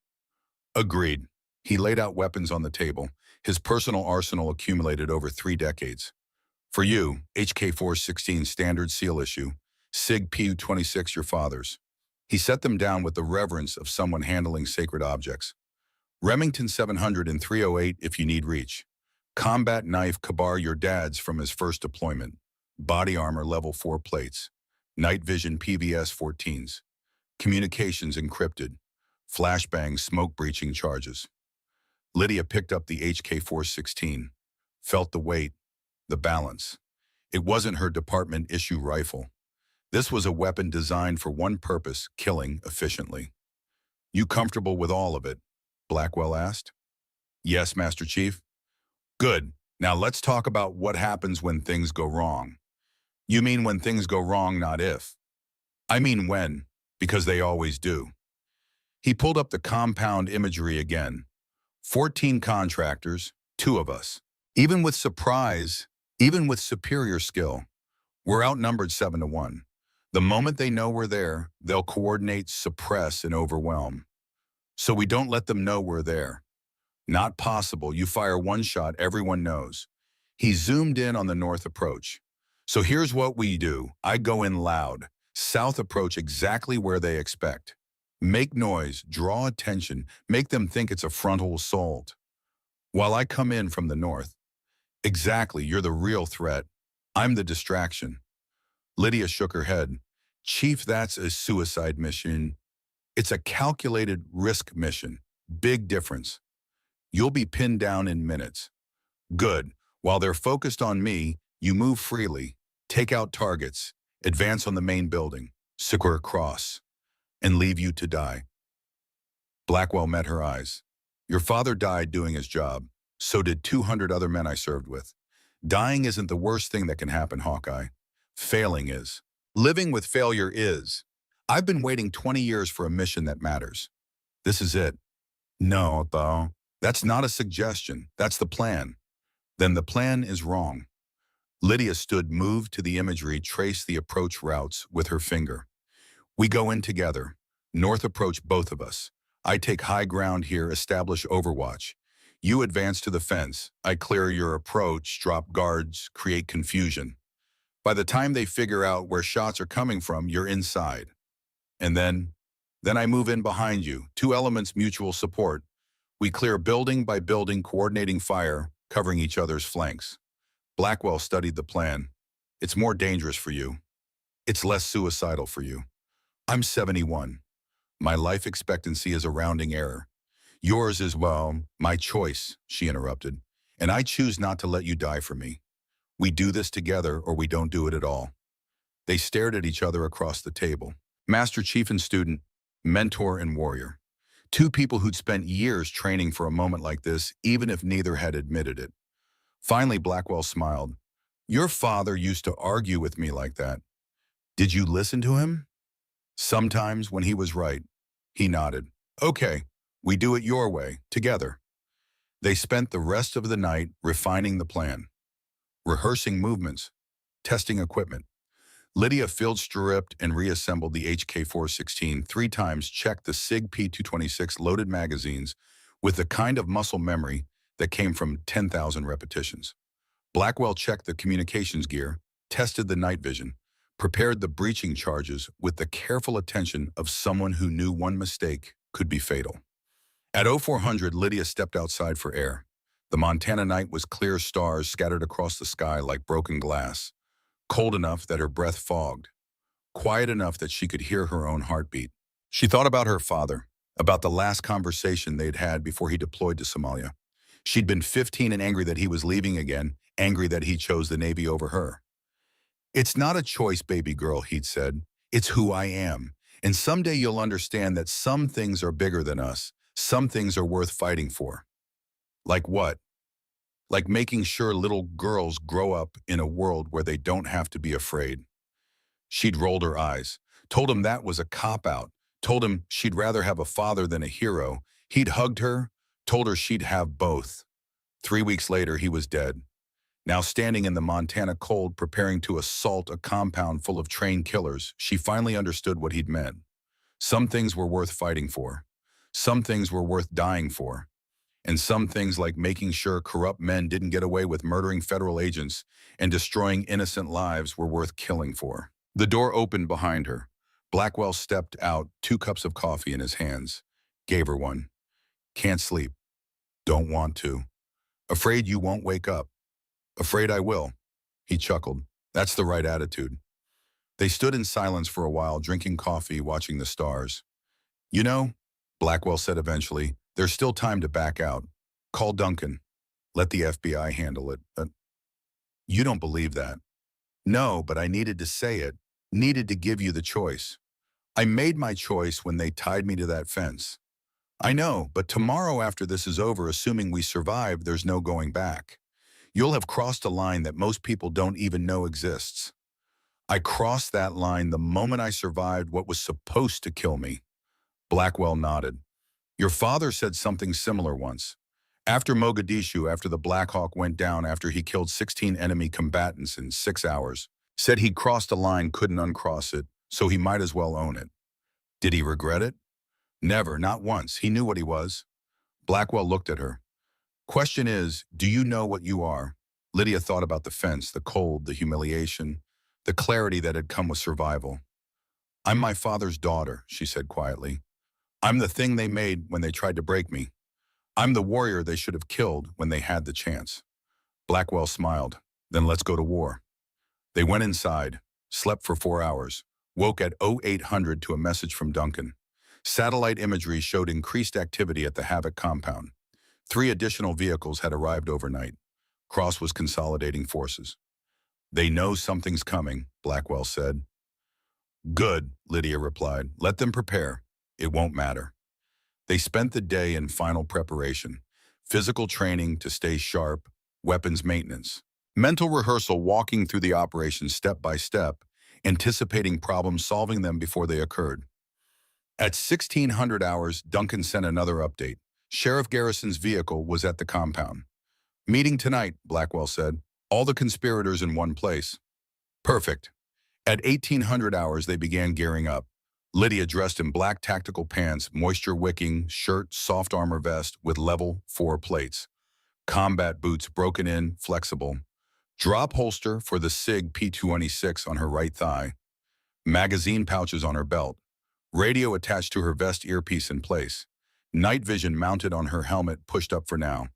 Agreed. He laid out weapons on the table, his personal arsenal accumulated over 3 decades. For you, HK-416 standard seal issue, SIG Pu-26 your father's. He set them down with the reverence of someone handling sacred objects. Remington 700 and 308 if you need reach. Combat knife Kabar your dad's from his first deployment. Body armor level 4 plates. Night vision PVS-14s. Communications encrypted. Flashbang smoke breaching charges. Lydia picked up the HK-416. Felt the weight, the balance. It wasn't her department issue rifle. This was a weapon designed for one purpose, killing efficiently. You comfortable with all of it? Blackwell asked. Yes, Master Chief. Good. Now let's talk about what happens when things go wrong. You mean when things go wrong, not if. I mean when, because they always do. He pulled up the compound imagery again. 14 contractors, 2 of us. Even with surprise, even with superior skill, we're outnumbered 7-1. The moment they know we're there, they'll coordinate, suppress, and overwhelm. So we don't let them know we're there. Not possible. You fire 1 shot, everyone knows. He zoomed in on the north approach. So here's what we do. I go in loud. South approach exactly where they expect. Make noise, draw attention, make them think it's a frontal assault. While I come in from the north. Exactly, you're the real threat. I'm the distraction. Lydia shook her head. Chief, that's a suicide mission. It's a calculated risk mission. Big difference. You'll be pinned down in minutes. Good. While they're focused on me, you move freely, take out targets, advance on the main building, secure cross, and leave you to die. Blackwell met her eyes. Your father died doing his job. So did 200 other men I served with. Dying isn't the worst thing that can happen, Hawkeye. Failing is. Living with failure is. I've been waiting 20 years for a mission that matters. This is it. No, though. That's not a suggestion. That's the plan. Then the plan is wrong. Lydia stood, moved to the imagery, traced the approach routes with her finger. We go in together. North approach, both of us. I take high ground here, establish overwatch. You advance to the fence. I clear your approach, drop guards, create confusion. By the time they figure out where shots are coming from, you're inside. And then I move in behind you. 2 elements, mutual support. We clear building by building, coordinating fire, covering each other's flanks. Blackwell studied the plan. It's more dangerous for you. It's less suicidal for you. I'm 71. My life expectancy is a rounding error. Yours is, well, my choice, she interrupted. And I choose not to let you die for me. We do this together or we don't do it at all. They stared at each other across the table. Master Chief and student, mentor and warrior. 2 people who'd spent years training for a moment like this, even if neither had admitted it. Finally, Blackwell smiled. Your father used to argue with me like that. Did you listen to him? Sometimes when he was right. He nodded. Okay, We do it your way, together. They spent the rest of the night refining the plan, rehearsing movements, testing equipment. Lydia field stripped and reassembled the HK-416 three times, checked the SIG P226 loaded magazines with the kind of muscle memory that came from 10,000 repetitions. Blackwell checked the communications gear, tested the night vision, prepared the breaching charges with the careful attention of someone who knew one mistake could be fatal. At 0400, Lydia stepped outside for air. The Montana night was clear stars scattered across the sky like broken glass, cold enough that her breath fogged, quiet enough that she could hear her own heartbeat. She thought about her father, about the last conversation they'd had before he deployed to Somalia. She'd been 15 and angry that he was leaving again, angry that he chose the Navy over her. "It's not a choice, baby girl," he'd said. "It's who I am. And someday you'll understand that some things are bigger than us. Some things are worth fighting for." Like what? Like making sure little girls grow up in a world where they don't have to be afraid. She'd rolled her eyes, told him that was a cop-out, told him she'd rather have a father than a hero. He'd hugged her, told her she'd have both. 3 weeks later, he was dead. Now standing in the Montana cold, preparing to assault a compound full of trained killers, she finally understood what he'd meant. Some things were worth fighting for. Some things were worth dying for. And some things, like making sure corrupt men didn't get away with murdering federal agents and destroying innocent lives, were worth killing for. The door opened behind her. Blackwell stepped out, 2 cups of coffee in his hands. Gave her one. "Can't sleep. Don't want to. Afraid you won't wake up." "Afraid I will." He chuckled. "That's the right attitude." They stood in silence for a while, drinking coffee, watching the stars. "You know," Blackwell said eventually, "there's still time to back out. Call Duncan. Let the FBI handle it." You don't believe that." "No, but I needed to say it. Needed to give you the choice. I made my choice when they tied me to that fence." "I know, but tomorrow after this is over, assuming we survive, there's no going back. You'll have crossed a line that most people don't even know exists." "I crossed that line the moment I survived what was supposed to kill me." Blackwell nodded. "Your father said something similar once. After Mogadishu, after the Black Hawk went down, after he killed 16 enemy combatants in 6 hours, said he'd crossed a line, couldn't uncross it, so he might as well own it." "Did he regret it?" "Never, not once. He knew what he was." Blackwell looked at her. "Question is, do you know what you are?" Lydia thought about the fence, the cold, the humiliation, the clarity that had come with survival. "I'm my father's daughter," she said quietly. "I'm the thing they made when they tried to break me. I'm the warrior they should have killed when they had the chance." Blackwell smiled. "Then let's go to war." They went inside, slept for 4 hours, woke at 0800 to a message from Duncan. Satellite imagery showed increased activity at the Havoc compound. 3 additional vehicles had arrived overnight. Cross was consolidating forces. "They know something's coming," Blackwell said. "Good," Lydia replied. "Let them prepare. It won't matter." They spent the day in final preparation, physical training to stay sharp, weapons maintenance, mental rehearsal, walking through the operation step by step, anticipating problems, solving them before they occurred. At 1600 hours, Duncan sent another update. Sheriff Garrison's vehicle was at the compound. "Meeting tonight," Blackwell said. "All the conspirators in one place." "Perfect." At 1800 hours, they began gearing up. Lydia dressed in black tactical pants, moisture-wicking shirt, soft armor vest with level 4 plates. Combat boots, broken in, flexible. Drop holster for the SIG P226 on her right thigh. Magazine pouches on her belt. Radio attached to her vest, earpiece in place. Night vision mounted on her helmet, pushed up for now.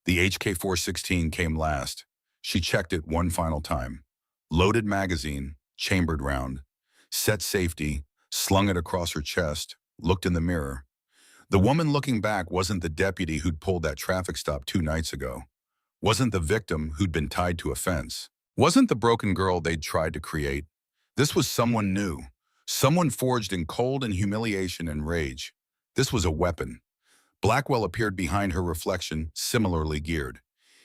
The HK-416 came last. She checked it one final time. Loaded magazine, chambered round. Set safety, slung it across her chest, looked in the mirror. The woman looking back wasn't the deputy who'd pulled that traffic stop 2 nights ago. Wasn't the victim who'd been tied to a fence. Wasn't the broken girl they'd tried to create. This was someone new. Someone forged in cold and humiliation and rage. This was a weapon. Blackwell appeared behind her reflection, similarly geared.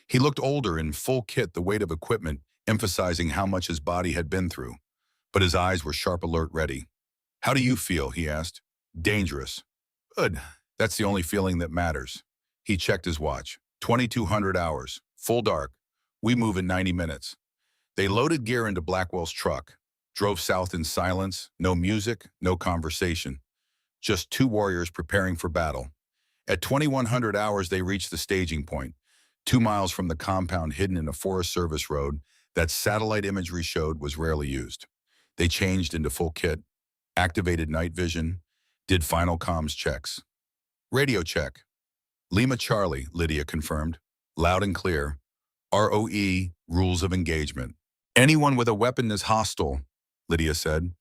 He looked older, in full kit, the weight of equipment emphasizing how much his body had been through. But his eyes were sharp, alert, ready. "How do you feel?" he asked. "Dangerous." "Good. That's the only feeling that matters. He checked his watch. 2,200 hours. Full dark. We move in 90 minutes. They loaded gear into Blackwell's truck, drove south in silence, no music, no conversation. Just two warriors preparing for battle. At 2,100 hours, they reached the staging point, 2 miles from the compound hidden in a Forest Service road that satellite imagery showed was rarely used. They changed into full kit, activated night vision, did final comms checks. Radio check. Lima Charlie, Lydia confirmed, loud and clear. ROE, rules of engagement. Anyone with a weapon is hostile, Lydia said.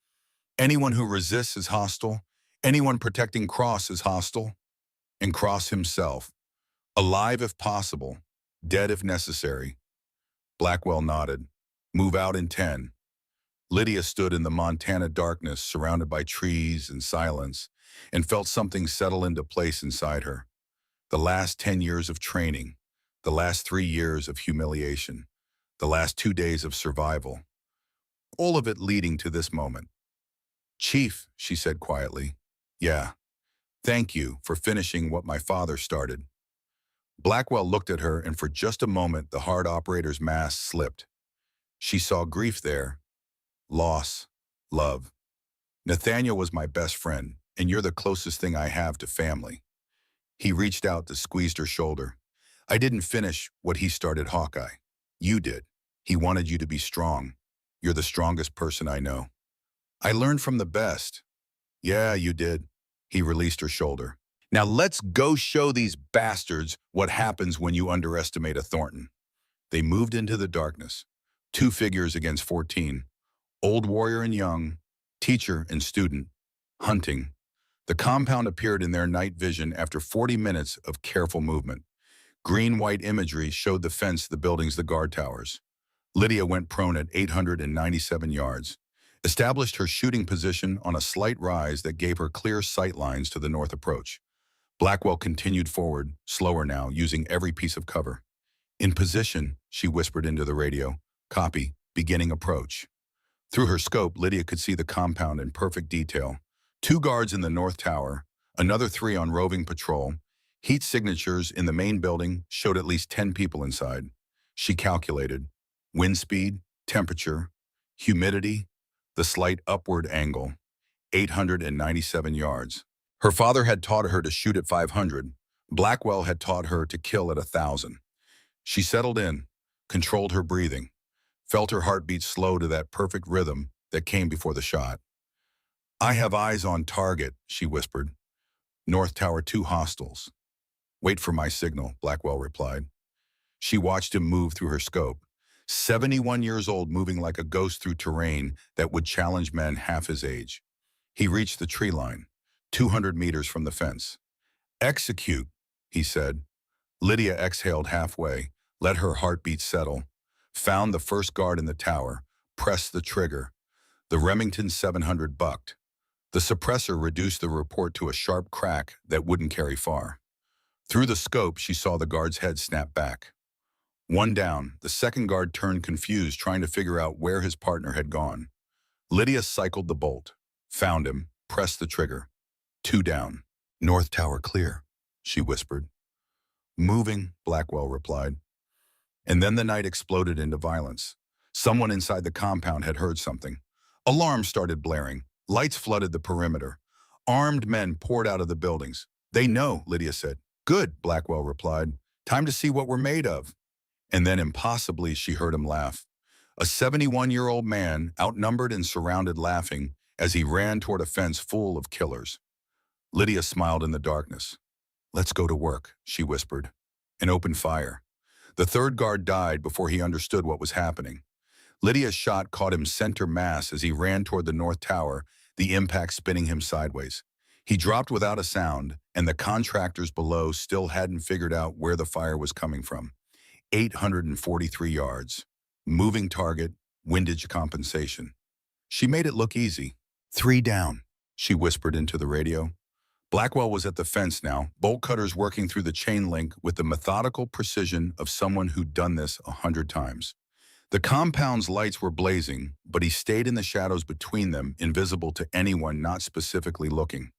Anyone who resists is hostile. Anyone protecting Cross is hostile. And Cross himself. Alive if possible, dead if necessary. Blackwell nodded. Move out in 10. Lydia stood in the Montana darkness, surrounded by trees and silence, and felt something settle into place inside her. The last 10 years of training, the last 3 years of humiliation, the last 2 days of survival, all of it leading to this moment. Chief, she said quietly. Yeah, thank you for finishing what my father started. Blackwell looked at her, and for just a moment the hard operator's mask slipped. She saw grief there, loss, love. Nathaniel was my best friend, and you're the closest thing I have to family. He reached out to squeeze her shoulder. I didn't finish what he started, Hawkeye. You did. He wanted you to be strong. You're the strongest person I know. I learned from the best. Yeah, you did. He released her shoulder. Now let's go show these bastards what happens when you underestimate a Thornton. They moved into the darkness. 2 figures against 14. Old warrior and young, teacher and student, hunting. The compound appeared in their night vision after 40 minutes of careful movement. Green-white imagery showed the fence, the buildings, the guard towers. Lydia went prone at 897 yards, established her shooting position on a slight rise that gave her clear sight lines to the north approach. Blackwell continued forward, slower now, using every piece of cover. In position, she whispered into the radio. Copy, beginning approach. Through her scope, Lydia could see the compound in perfect detail. 2 guards in the north tower, another 3 on roving patrol. Heat signatures in the main building showed at least 10 people inside. She calculated. Wind speed, temperature, humidity, the slight upward angle. 897 yards. Her father had taught her to shoot at 500. Blackwell had taught her to kill at 1,000. She settled in, controlled her breathing, felt her heartbeat slow to that perfect rhythm that came before the shot. I have eyes on target, she whispered. North Tower 2 hostiles. Wait for my signal, Blackwell replied. She watched him move through her scope. 71 years old, moving like a ghost through terrain that would challenge men half his age. He reached the tree line, 200 meters from the fence. Execute, he said. Lydia exhaled halfway, let her heartbeat settle, found the first guard in the tower, pressed the trigger. The Remington 700 bucked. The suppressor reduced the report to a sharp crack that wouldn't carry far. Through the scope, she saw the guard's head snap back. 1 down, the second guard turned confused, trying to figure out where his partner had gone. Lydia cycled the bolt, found him, pressed the trigger. 2 down. North Tower clear, she whispered. Moving, Blackwell replied. And then the night exploded into violence. Someone inside the compound had heard something. Alarms started blaring. Lights flooded the perimeter. Armed men poured out of the buildings. They know, Lydia said. Good, Blackwell replied. Time to see what we're made of. And then impossibly she heard him laugh. A 71-year-old man, outnumbered and surrounded, laughing as he ran toward a fence full of killers. Lydia smiled in the darkness. Let's go to work, she whispered, and opened fire. The third guard died before he understood what was happening. Lydia's shot caught him center mass as he ran toward the north tower, the impact spinning him sideways. He dropped without a sound, and the contractors below still hadn't figured out where the fire was coming from. 843 yards. Moving target, windage compensation. She made it look easy. 3 down, she whispered into the radio. Blackwell was at the fence now, bolt cutters working through the chain link with the methodical precision of someone who'd done this 100 times. The compound's lights were blazing, but he stayed in the shadows between them, invisible to anyone not specifically looking.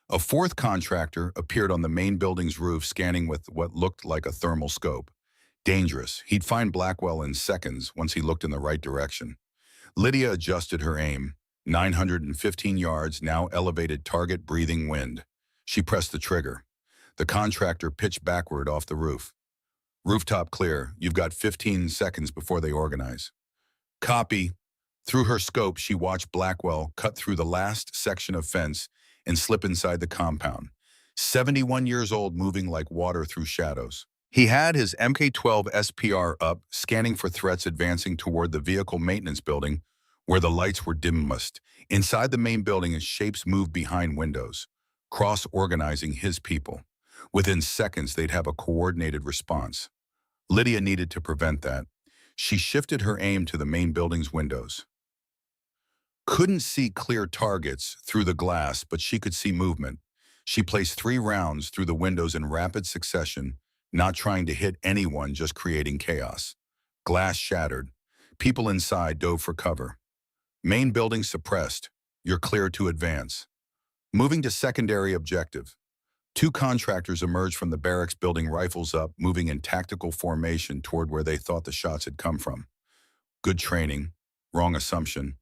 A fourth contractor appeared on the main building's roof scanning with what looked like a thermal scope. Dangerous. He'd find Blackwell in seconds once he looked in the right direction. Lydia adjusted her aim. 915 yards, now elevated target breathing wind. She pressed the trigger. The contractor pitched backward off the roof. Rooftop clear. You've got 15 seconds before they organize. Copy. Through her scope, she watched Blackwell cut through the last section of fence and slip inside the compound. 71 years old, moving like water through shadows. He had his Mk-12 SPR up, scanning for threats advancing toward the vehicle maintenance building, where the lights were dimmest. Inside the main building, shapes moved behind windows, cross-organizing his people. Within seconds, they'd have a coordinated response. Lydia needed to prevent that. She shifted her aim to the main building's windows. Couldn't see clear targets through the glass, but she could see movement. She placed 3 rounds through the windows in rapid succession, not trying to hit anyone, just creating chaos. Glass shattered. People inside dove for cover. Main building suppressed. You're clear to advance. Moving to secondary objective. 2 contractors emerged from the barracks building, rifles up, moving in tactical formation toward where they thought the shots had come from. Good training. Wrong assumption.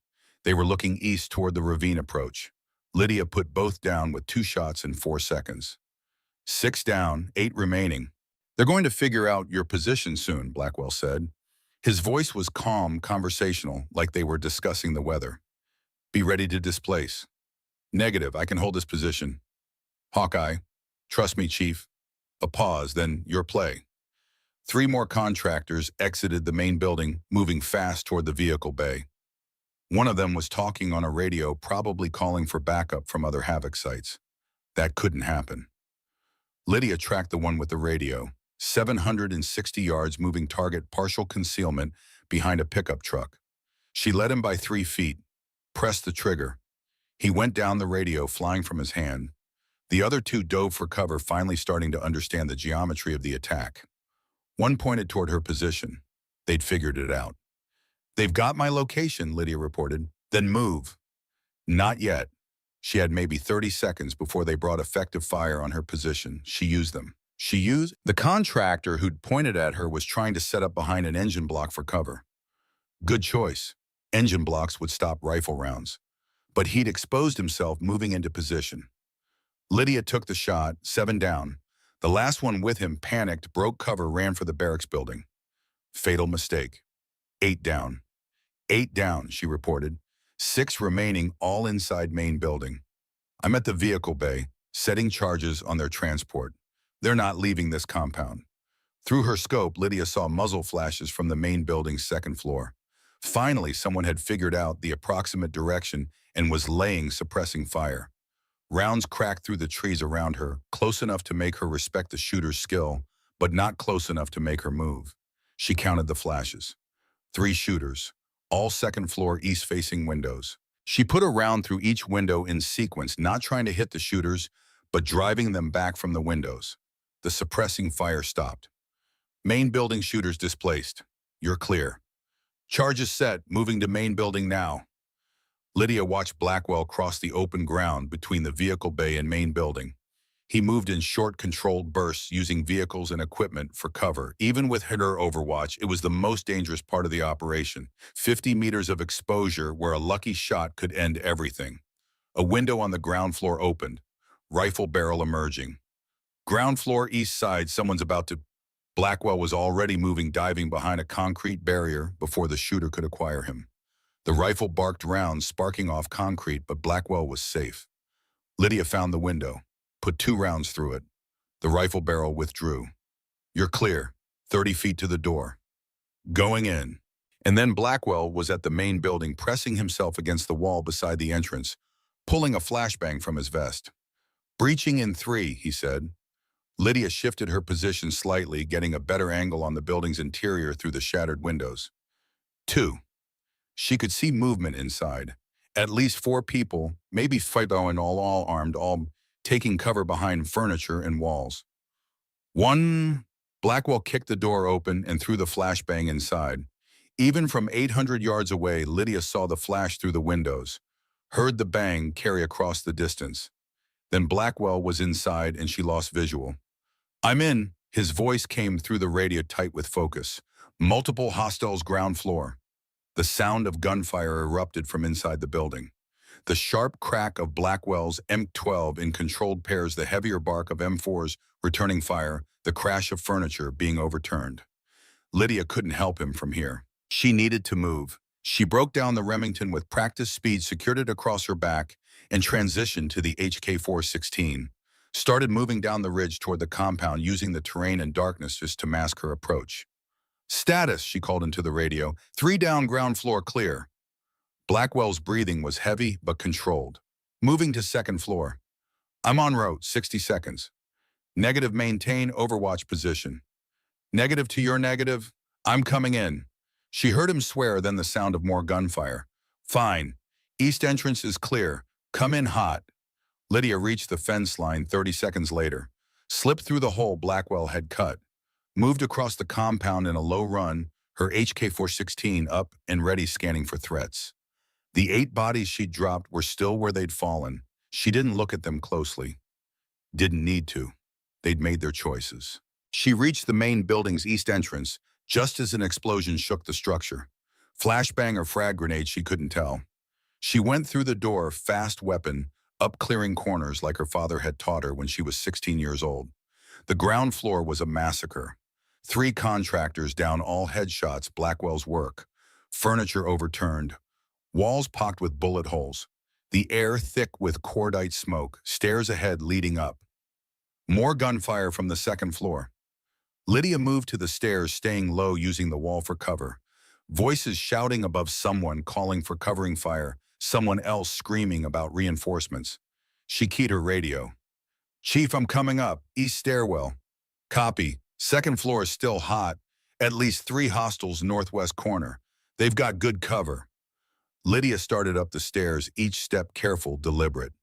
They were looking east toward the ravine approach. Lydia put both down with 2 shots in 4 seconds. 6 down, 8 remaining. They're going to figure out your position soon, Blackwell said. His voice was calm, conversational, like they were discussing the weather. Be ready to displace. Negative, I can hold this position. Hawkeye, trust me, Chief. A pause, then your play. 3 more contractors exited the main building, moving fast toward the vehicle bay. One of them was talking on a radio, probably calling for backup from other Havoc sites. That couldn't happen. Lydia tracked the one with the radio. 760 yards, moving target, partial concealment behind a pickup truck. She led him by 3 feet, pressed the trigger. He went down the radio, flying from his hand. The other 2 dove for cover, finally starting to understand the geometry of the attack. One pointed toward her position. They'd figured it out. They've got my location, Lydia reported. Then move. Not yet. She had maybe 30 seconds before they brought effective fire on her position. She used them. The contractor who'd pointed at her was trying to set up behind an engine block for cover. Good choice. Engine blocks would stop rifle rounds. But he'd exposed himself, moving into position. Lydia took the shot, 7 down. The last one with him panicked, broke cover, ran for the barracks building. Fatal mistake. 8 down. 8 down, she reported. 6 remaining, all inside main building. I'm at the vehicle bay, setting charges on their transport. They're not leaving this compound. Through her scope, Lydia saw muzzle flashes from the main building's 2nd floor. Finally, someone had figured out the approximate direction and was laying suppressing fire. Rounds cracked through the trees around her, close enough to make her respect the shooter's skill, but not close enough to make her move. She counted the flashes. 3 shooters, all 2nd floor east-facing windows. She put a round through each window in sequence, not trying to hit the shooters, but driving them back from the windows. The suppressing fire stopped. Main building shooters displaced. You're clear. Charges set, moving to main building now. Lydia watched Blackwell cross the open ground between the vehicle bay and main building. He moved in short, controlled bursts, using vehicles and equipment for cover. Even with her overwatch, it was the most dangerous part of the operation. 50 meters of exposure where a lucky shot could end everything. A window on the ground floor opened. Rifle barrel emerging. Ground floor east side, someone's about to... Blackwell was already moving, diving behind a concrete barrier before the shooter could acquire him. The rifle barked rounds, sparking off concrete, but Blackwell was safe. Lydia found the window, put 2 rounds through it. The rifle barrel withdrew. You're clear. 30 feet to the door. Going in. And then Blackwell was at the main building, pressing himself against the wall beside the entrance, pulling a flashbang from his vest. Breaching in 3, he said. Lydia shifted her position slightly, getting a better angle on the building's interior through the shattered windows. 2. She could see movement inside. At least 4 people, maybe 5 and all armed, all taking cover behind furniture and walls. 1. Blackwell kicked the door open and threw the flashbang inside. Even from 800 yards away, Lydia saw the flash through the windows, heard the bang carry across the distance. Then Blackwell was inside and she lost visual. "I'm in." His voice came through the radio tight with focus. "Multiple hostiles ground floor." The sound of gunfire erupted from inside the building. The sharp crack of Blackwell's M12 in controlled pairs, the heavier bark of M4's returning fire, the crash of furniture being overturned. Lydia couldn't help him from here. She needed to move. She broke down the Remington with practiced speed, secured it across her back, and transitioned to the HK-416. Started moving down the ridge toward the compound, using the terrain and darkness just to mask her approach. "Status," she called into the radio. "3 down, ground floor clear." Blackwell's breathing was heavy but controlled. "Moving to second floor." "I'm en route, 60 seconds. Negative, maintain overwatch position." "Negative to your negative." "I'm coming in." She heard him swear, then the sound of more gunfire. "Fine. East entrance is clear. Come in hot." Lydia reached the fence line 30 seconds later, slipped through the hole Blackwell had cut, moved across the compound in a low run, her HK-416 up and ready, scanning for threats. The 8 bodies she'd dropped were still where they'd fallen. She didn't look at them closely. Didn't need to. They'd made their choices. She reached the main building's east entrance just as an explosion shook the structure. Flashbang or frag grenade, she couldn't tell. She went through the door, fast weapon, up clearing corners like her father had taught her when she was 16 years old. The ground floor was a massacre. 3 contractors down, all headshots, Blackwell's work. Furniture overturned. Walls pocked with bullet holes. The air thick with cordite smoke. Stairs ahead leading up. More gunfire from the second floor. Lydia moved to the stairs, staying low, using the wall for cover. Voices shouting above, someone calling for covering fire, someone else screaming about reinforcements. She keyed her radio. "Chief, I'm coming up. East stairwell." "Copy. Second floor is still hot. At least 3 hostiles northwest corner. They've got good cover." Lydia started up the stairs, each step careful, deliberate.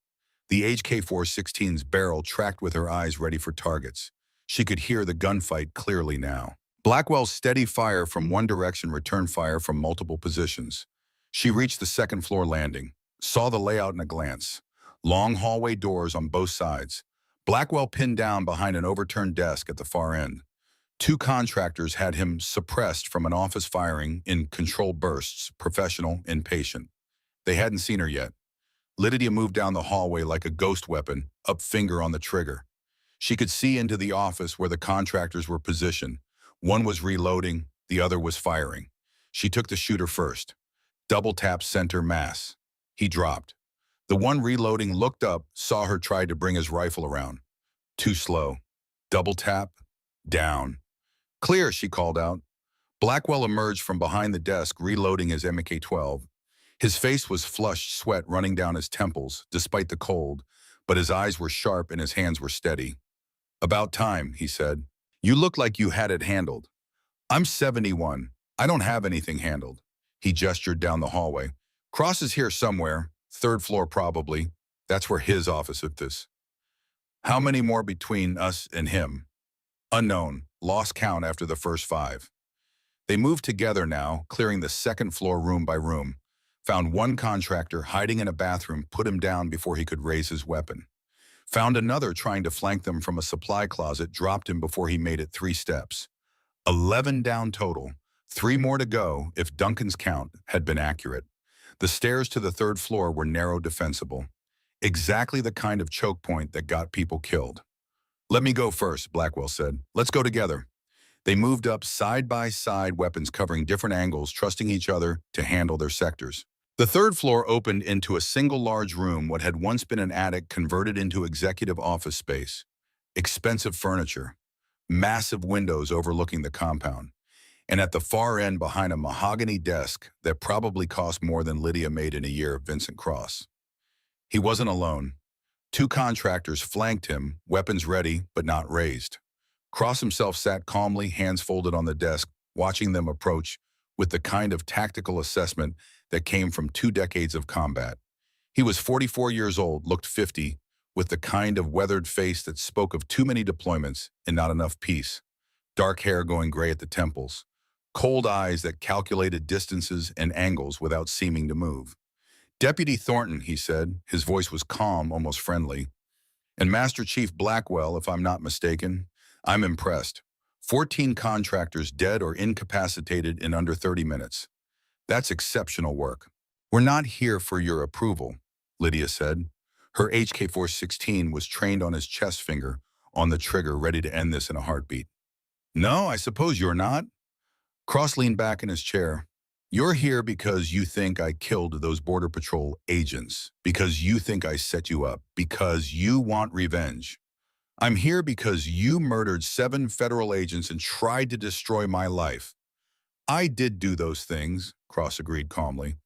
The HK-416's barrel tracked with her eyes ready for targets. She could hear the gunfight clearly now. Blackwell's steady fire from one direction returned fire from multiple positions. She reached the second floor landing, saw the layout in a glance. Long hallway doors on both sides. Blackwell pinned down behind an overturned desk at the far end. 2 contractors had him suppressed from an office, firing in controlled bursts, professional, impatient. They hadn't seen her yet. Lydia moved down the hallway like a ghost weapon, up finger on the trigger. She could see into the office where the contractors were positioned. One was reloading, the other was firing. She took the shooter first. Double tap, center mass. He dropped. The one reloading looked up, saw her, tried to bring his rifle around. Too slow. Double tap, down. "Clear," she called out. Blackwell emerged from behind the desk, reloading his MK-12. His face was flushed, sweat running down his temples, despite the cold, but his eyes were sharp and his hands were steady. "About time," he said. "You look like you had it handled." "I'm 71. I don't have anything handled." He gestured down the hallway. "Cross is here somewhere. 3rd floor probably. That's where his office is." "How many more between us and him?" "Unknown. Lost count after the first 5. They moved together now, clearing the second floor room by room. Found one contractor hiding in a bathroom, put him down before he could raise his weapon. Found another trying to flank them from a supply closet, dropped him before he made it 3 steps. 11 down total. 3 more to go if Duncan's count had been accurate. The stairs to the 3rd floor were narrow, defensible. Exactly the kind of choke point that got people killed. "Let me go first," Blackwell said. "Let's go together." They moved up side by side, weapons covering different angles, trusting each other to handle their sectors. The 3rd floor opened into a single large room, what had once been an attic converted into executive office space. Expensive furniture, massive windows overlooking the compound, and at the far end behind a mahogany desk that probably cost more than Lydia made in a year of Vincent Cross. He wasn't alone. 2 contractors flanked him, weapons ready but not raised. Cross himself sat calmly, hands folded on the desk, watching them approach with the kind of tactical assessment that came from 2 decades of combat. He was 44 years old, looked 50, with the kind of weathered face that spoke of too many deployments and not enough peace. Dark hair going gray at the temples. Cold eyes that calculated distances and angles without seeming to move. "Deputy Thornton," he said. His voice was calm, almost friendly. And Master Chief Blackwell, if I'm not mistaken. I'm impressed. 14 contractors dead or incapacitated in under 30 minutes. That's exceptional work. We're not here for your approval, Lydia said. Her HK-416 was trained on his chest finger, on the trigger, ready to end this in a heartbeat. No, I suppose you're not. Cross leaned back in his chair. You're here because you think I killed those Border Patrol agents, because you think I set you up, because you want revenge. I'm here because you murdered 7 federal agents and tried to destroy my life. I did do those things, Cross agreed calmly.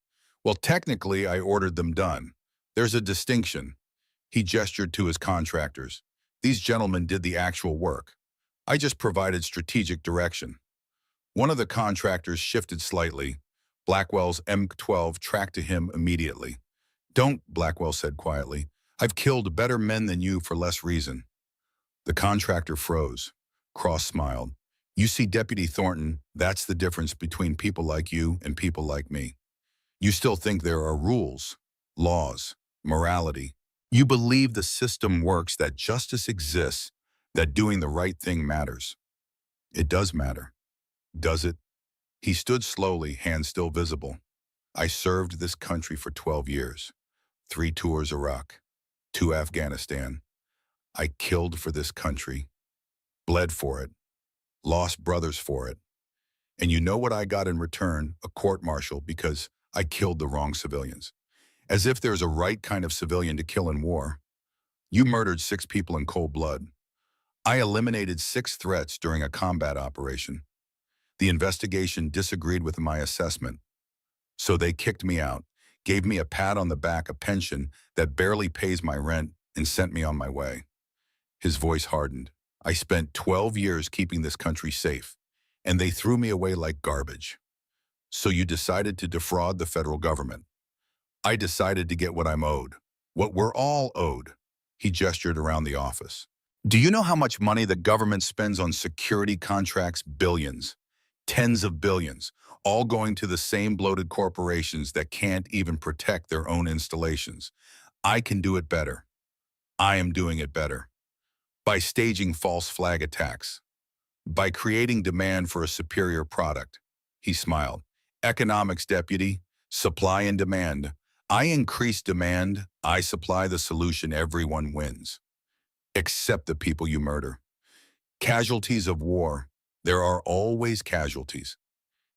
Well, technically, I ordered them done. There's a distinction. He gestured to his contractors. These gentlemen did the actual work. I just provided strategic direction. One of the contractors shifted slightly. Blackwell's M12 tracked to him immediately. Don't, Blackwell said quietly. I've killed better men than you for less reason. The contractor froze. Cross smiled. You see, Deputy Thornton, that's the difference between people like you and people like me. You still think there are rules, laws, morality. You believe the system works, that justice exists, that doing the right thing matters. It does matter. Does it? He stood slowly, hands still visible. I served this country for 12 years. 3 tours Iraq, 2 Afghanistan. I killed for this country, bled for it, lost brothers for it. And you know what I got in return? A court-martial, because I killed the wrong civilians. As if there's a right kind of civilian to kill in war. You murdered 6 people in cold blood. I eliminated 6 threats during a combat operation. The investigation disagreed with my assessment. So they kicked me out, gave me a pat on the back, a pension that barely pays my rent, and sent me on my way. His voice hardened. I spent 12 years keeping this country safe, and they threw me away like garbage. So you decided to defraud the federal government. I decided to get what I'm owed, what we're all owed. He gestured around the office. Do you know how much money the government spends on security contracts? Billions, tens of billions, all going to the same bloated corporations that can't even protect their own installations. I can do it better. I am doing it better. By staging false flag attacks. By creating demand for a superior product. He smiled. Economics, deputy. Supply and demand. I increase demand. I supply the solution. Everyone wins. Except the people you murder. Casualties of war. There are always casualties.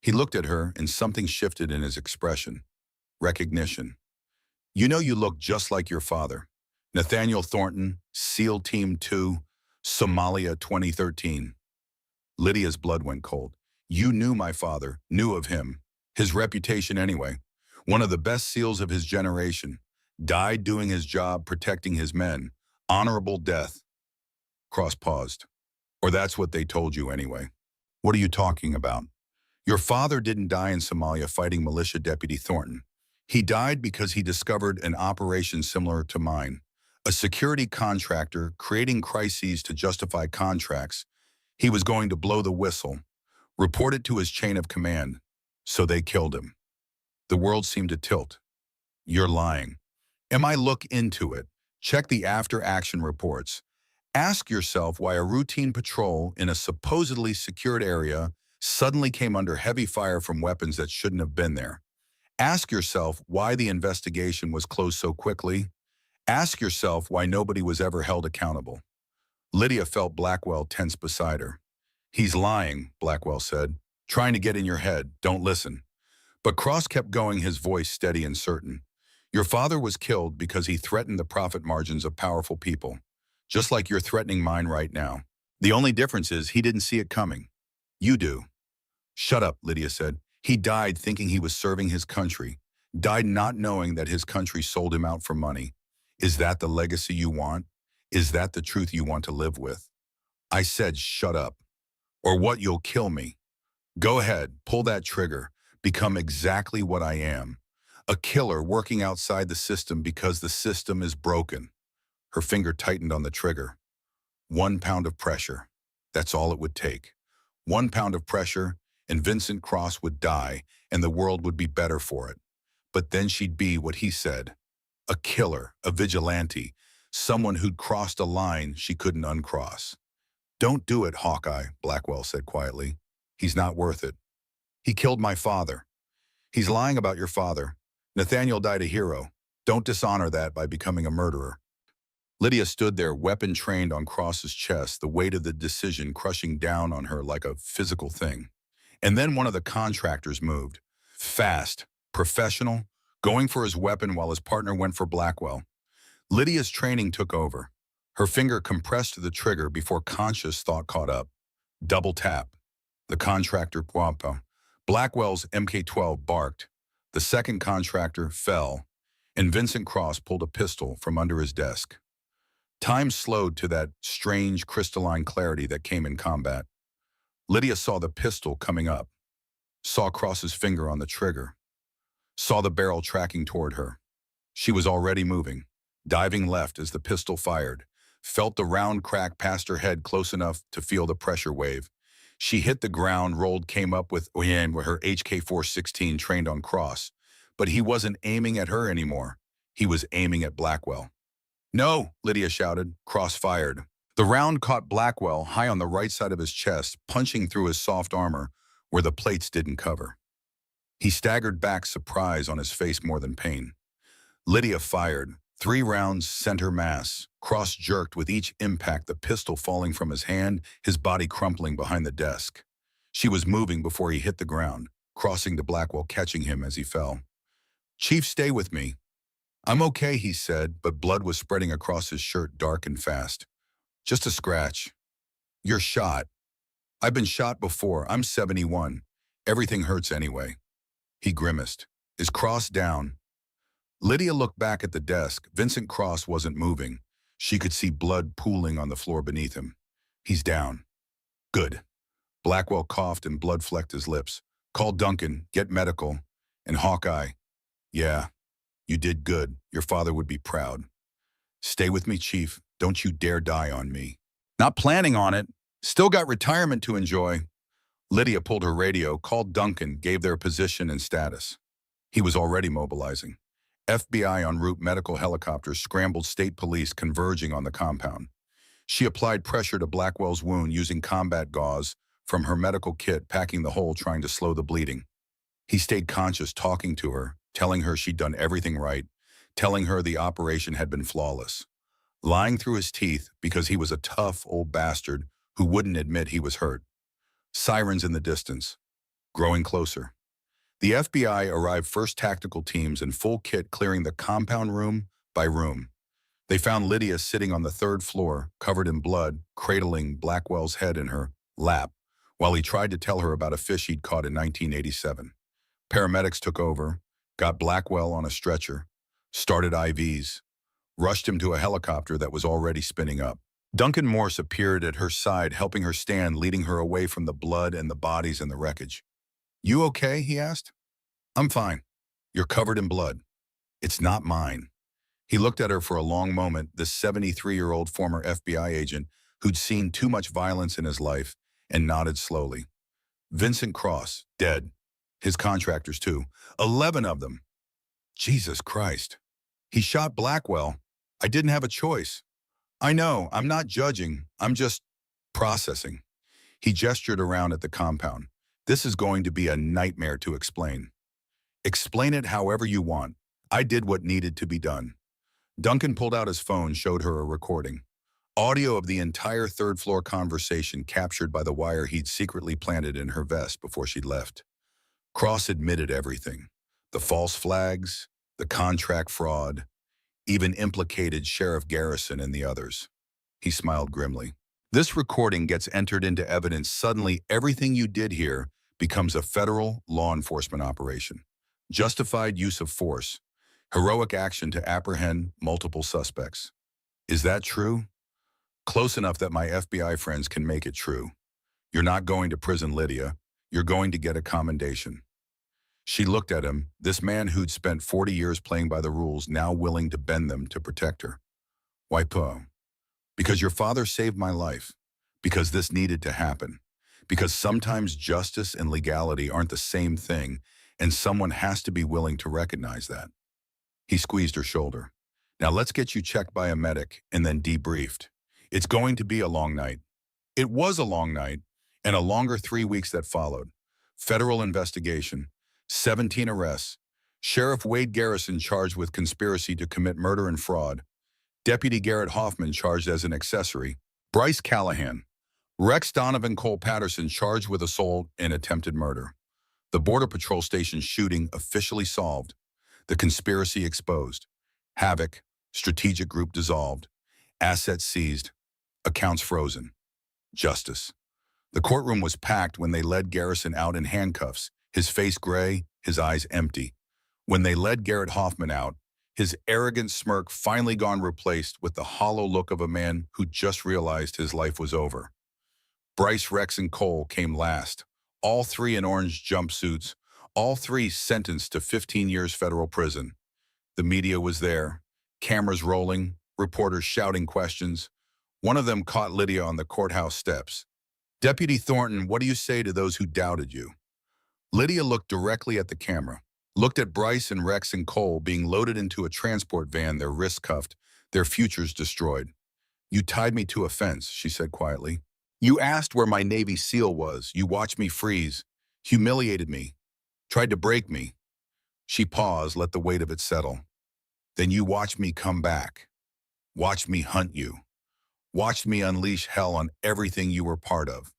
He looked at her and something shifted in his expression. Recognition. You know, you look just like your father. Nathaniel Thornton, SEAL Team 2, Somalia 2013. Lydia's blood went cold. You knew my father, knew of him. His reputation anyway. One of the best SEALs of his generation. Died doing his job, protecting his men. Honorable death. Cross paused. Or that's what they told you anyway. What are you talking about? Your father didn't die in Somalia fighting militia, Deputy Thornton. He died because he discovered an operation similar to mine. A security contractor creating crises to justify contracts. He was going to blow the whistle, report it to his chain of command, so they killed him. The world seemed to tilt. You're lying. Look into it. Check the after-action reports. Ask yourself why a routine patrol in a supposedly secured area suddenly came under heavy fire from weapons that shouldn't have been there. Ask yourself why the investigation was closed so quickly. Ask yourself why nobody was ever held accountable. Lydia felt Blackwell tense beside her. He's lying, Blackwell said. Trying to get in your head. Don't listen. But Cross kept going, his voice steady and certain. Your father was killed because he threatened the profit margins of powerful people. Just like you're threatening mine right now. The only difference is he didn't see it coming. You do. Shut up, Lydia said. He died thinking he was serving his country. Died not knowing that his country sold him out for money. Is that the legacy you want? Is that the truth you want to live with? I said shut up. Or what, you'll kill me. Go ahead, pull that trigger. Become exactly what I am. A killer working outside the system because the system is broken. Her finger tightened on the trigger. 1 pound of pressure. That's all it would take. 1 pound of pressure, and Vincent Cross would die, and the world would be better for it. But then she'd be what he said. A killer, a vigilante, Someone who'd crossed a line she couldn't uncross. "Don't do it, Hawkeye," Blackwell said quietly. "He's not worth it. He killed my father. He's lying about your father. Nathaniel died a hero. Don't dishonor that by becoming a murderer." Lydia stood there, weapon trained on Cross's chest, the weight of the decision crushing down on her like a physical thing. And then one of the contractors moved. Fast, professional, going for his weapon while his partner went for Blackwell. Lydia's training took over. Her finger compressed to the trigger before conscious thought caught up. Double tap. The contractor guapo. Blackwell's MK-12 barked. The second contractor fell, and Vincent Cross pulled a pistol from under his desk. Time slowed to that strange crystalline clarity that came in combat. Lydia saw the pistol coming up, saw Cross's finger on the trigger, saw the barrel tracking toward her. She was already moving, diving left as the pistol fired, felt the round crack past her head close enough to feel the pressure wave. She hit the ground, rolled, came up with her HK-416 trained on Cross, but he wasn't aiming at her anymore. He was aiming at Blackwell. "No," Lydia shouted. Cross fired. The round caught Blackwell high on the right side of his chest, punching through his soft armor where the plates didn't cover. He staggered back, surprise on his face more than pain. Lydia fired. 3 rounds center mass. Cross jerked with each impact, the pistol falling from his hand, his body crumpling behind the desk. She was moving before he hit the ground, crossing to Blackwell, catching him as he fell. "Chief, stay with me." "I'm okay," he said, but blood was spreading across his shirt, dark and fast. "Just a scratch." "You're shot." "I've been shot before. I'm 71. Everything hurts anyway." He grimaced. "Is Cross down?" Lydia looked back at the desk. Vincent Cross wasn't moving. She could see blood pooling on the floor beneath him. "He's down." "Good." Blackwell coughed and blood flecked his lips. "Call Duncan, get medical." And Hawkeye, "Yeah, you did good. Your father would be proud." "Stay with me, Chief. Don't you dare die on me." "Not planning on it. Still got retirement to enjoy." Lydia pulled her radio, called Duncan, gave their position and status. He was already mobilizing. FBI en route, medical helicopters, scrambled, state police converging on the compound. She applied pressure to Blackwell's wound using combat gauze from her medical kit, packing the hole, trying to slow the bleeding. He stayed conscious, talking to her, telling her she'd done everything right, telling her the operation had been flawless. Lying through his teeth because he was a tough old bastard who wouldn't admit he was hurt. Sirens in the distance, growing closer. The FBI arrived, first tactical teams in full kit, clearing the compound room by room. They found Lydia sitting on the 3rd floor, covered in blood, cradling Blackwell's head in her lap, while he tried to tell her about a fish he'd caught in 1987. Paramedics took over, got Blackwell on a stretcher, started IVs, rushed him to a helicopter that was already spinning up. Duncan Morse appeared at her side, helping her stand, leading her away from the blood and the bodies and the wreckage. "You okay?" he asked. "I'm fine." "You're covered in blood." "It's not mine." He looked at her for a long moment, this 73-year-old former FBI agent who'd seen too much violence in his life, and nodded slowly. "Vincent Cross, dead. His contractors too. 11 of them." "Jesus Christ." "He shot Blackwell. I didn't have a choice." "I know, I'm not judging. I'm just processing." He gestured around at the compound. "This is going to be a nightmare to explain." "Explain it however you want. I did what needed to be done." Duncan pulled out his phone, showed her a recording. Audio of the entire 3rd floor conversation captured by the wire he'd secretly planted in her vest before she'd left. Cross admitted everything. The false flags, the contract fraud, even implicated Sheriff Garrison and the others. He smiled grimly. "This recording gets entered into evidence. Suddenly, everything you did here becomes a federal law enforcement operation. Justified use of force. Heroic action to apprehend multiple suspects. Is that true?" "Close enough that my FBI friends can make it true. You're not going to prison, Lydia. You're going to get a commendation." She looked at him, this man who'd spent 40 years playing by the rules, now willing to bend them to protect her. "Why, Po?" "Because your father saved my life. Because this needed to happen. Because sometimes justice and legality aren't the same thing, and someone has to be willing to recognize that." He squeezed her shoulder. Now let's get you checked by a medic and then debriefed. It's going to be a long night. It was a long night, and a longer 3 weeks that followed. Federal investigation, 17 arrests, Sheriff Wade Garrison charged with conspiracy to commit murder and fraud, Deputy Garrett Hoffman charged as an accessory, Bryce Callahan, Rex Donovan Cole Patterson charged with assault and attempted murder. The Border Patrol Station shooting officially solved, the conspiracy exposed, havoc, strategic group dissolved, assets seized, accounts frozen. Justice. The courtroom was packed when they led Garrison out in handcuffs, his face gray, his eyes empty. When they led Garrett Hoffman out, his arrogant smirk finally gone replaced with the hollow look of a man who just realized his life was over. Bryce, Rex, and Cole came last, all three in orange jumpsuits, all three sentenced to 15 years federal prison. The media was there, cameras rolling, reporters shouting questions. One of them caught Lydia on the courthouse steps. "Deputy Thornton, what do you say to those who doubted you?" Lydia looked directly at the camera, looked at Bryce and Rex and Cole being loaded into a transport van, their wrists cuffed, their futures destroyed. "You tied me to a fence," she said quietly. "You asked where my Navy SEAL was. You watched me freeze, humiliated me, tried to break me." She paused, let the weight of it settle. "Then you watched me come back, watched me hunt you, watched me unleash hell on everything you were part of,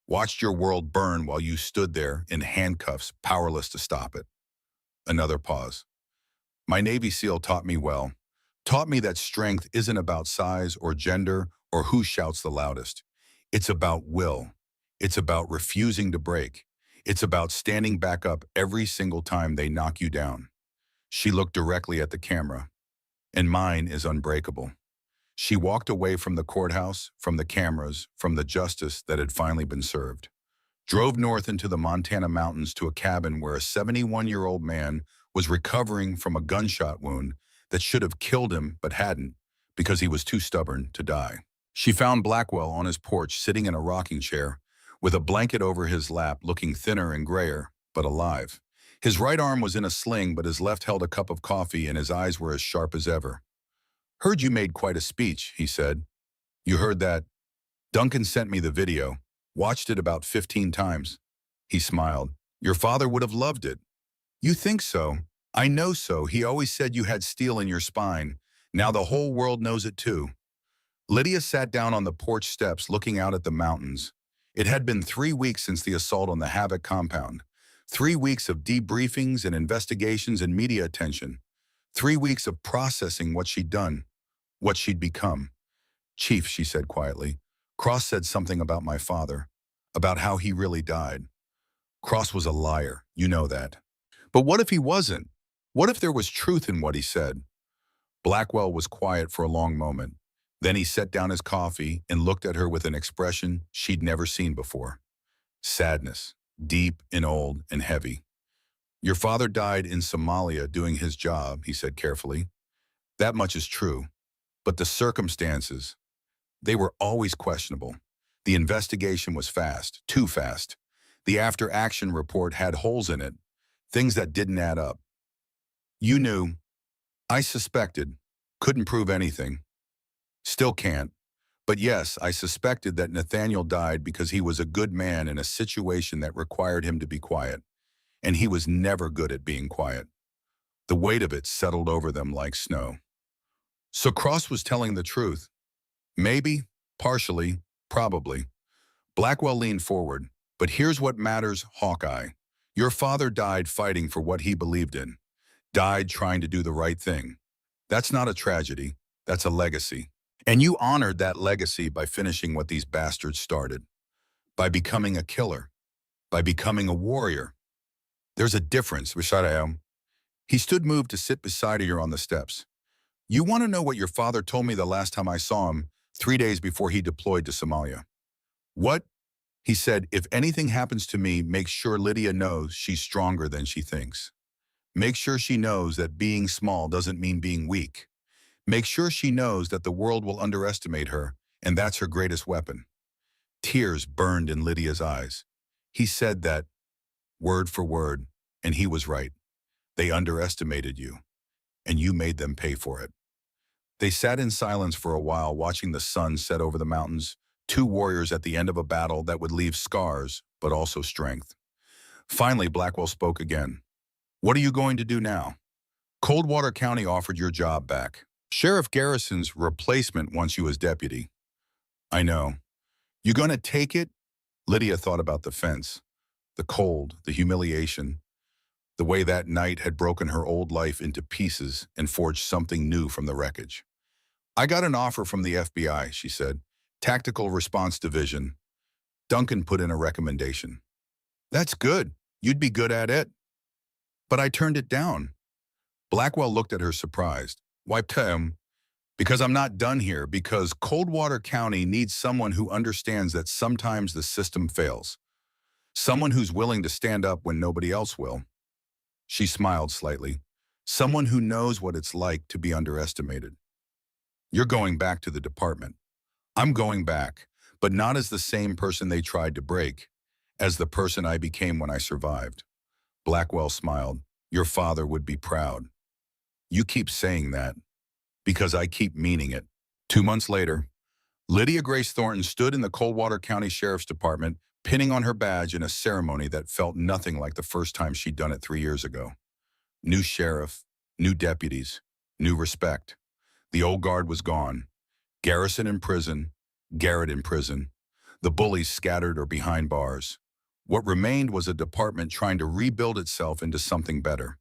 watched your world burn while you stood there in handcuffs, powerless to stop it." Another pause. "My Navy SEAL taught me well, taught me that strength isn't about size or gender or who shouts the loudest. It's about will. It's about refusing to break. It's about standing back up every single time they knock you down." She looked directly at the camera. "And mine is unbreakable." She walked away from the courthouse, from the cameras, from the justice that had finally been served. Drove north into the Montana mountains to a cabin where a 71-year-old man was recovering from a gunshot wound that should have killed him but hadn't because he was too stubborn to die. She found Blackwell on his porch sitting in a rocking chair with a blanket over his lap, looking thinner and grayer, but alive. His right arm was in a sling, but his left held a cup of coffee and his eyes were as sharp as ever. "Heard you made quite a speech," he said. "You heard that? Duncan sent me the video. Watched it about 15 times. He smiled. "Your father would have loved it." "You think so? I know so. He always said you had steel in your spine. Now the whole world knows it too." Lydia sat down on the porch steps looking out at the mountains. It had been 3 weeks since the assault on the Havoc compound. 3 weeks of debriefings and investigations and media attention. 3 weeks of processing what she'd done, what she'd become. "Chief," she said quietly, "Cross said something about my father, about how he really died. Cross was a liar, you know that. But what if he wasn't? What if there was truth in what he said?" Blackwell was quiet for a long moment. Then he set down his coffee and looked at her with an expression she'd never seen before. Sadness, deep and old and heavy. "Your father died in Somalia doing his job," he said carefully. "That much is true. But the circumstances, they were always questionable. The investigation was fast, too fast. The after-action report had holes in it, things that didn't add up. You knew. I suspected. Couldn't prove anything. Still can't. But yes, I suspected that Nathaniel died because he was a good man in a situation that required him to be quiet. And he was never good at being quiet." The weight of it settled over them like snow. "So Cross was telling the truth." "Maybe, partially, probably." Blackwell leaned forward. "But here's what matters, Hawkeye. Your father died fighting for what he believed in. Died trying to do the right thing. That's not a tragedy. That's a legacy. And you honored that legacy by finishing what these bastards started. By becoming a killer. By becoming a warrior. There's a difference, Visharam." He stood moved to sit beside her on the steps. "You want to know what your father told me the last time I saw him, 3 days before he deployed to Somalia?" "What?" He said, "If anything happens to me, make sure Lydia knows she's stronger than she thinks. Make sure she knows that being small doesn't mean being weak. Make sure she knows that the world will underestimate her, and that's her greatest weapon." Tears burned in Lydia's eyes. He said that, word for word, and he was right. They underestimated you, and you made them pay for it. They sat in silence for a while, watching the sun set over the mountains, two warriors at the end of a battle that would leave scars, but also strength. Finally, Blackwell spoke again. "What are you going to do now?" "Coldwater County offered your job back. Sheriff Garrison's replacement wants you as deputy." "I know. You gonna take it?" Lydia thought about the fence, the cold, the humiliation, the way that night had broken her old life into pieces and forged something new from the wreckage. "I got an offer from the FBI," she said. "Tactical Response Division." Duncan put in a recommendation. "That's good. You'd be good at it." "But I turned it down." Blackwell looked at her surprised. "Why, Pam?" "Because I'm not done here, because Coldwater County needs someone who understands that sometimes the system fails. Someone who's willing to stand up when nobody else will." She smiled slightly. "Someone who knows what it's like to be underestimated." "You're going back to the department." "I'm going back, but not as the same person they tried to break, as the person I became when I survived." Blackwell smiled. "Your father would be proud." "You keep saying that." "Because I keep meaning it." 2 months later, Lydia Grace Thornton stood in the Coldwater County Sheriff's Department, pinning on her badge in a ceremony that felt nothing like the first time she'd done it 3 years ago. New sheriff, new deputies, new respect. The old guard was gone. Garrison in prison, Garrett in prison. The bullies scattered or behind bars. What remained was a department trying to rebuild itself into something better.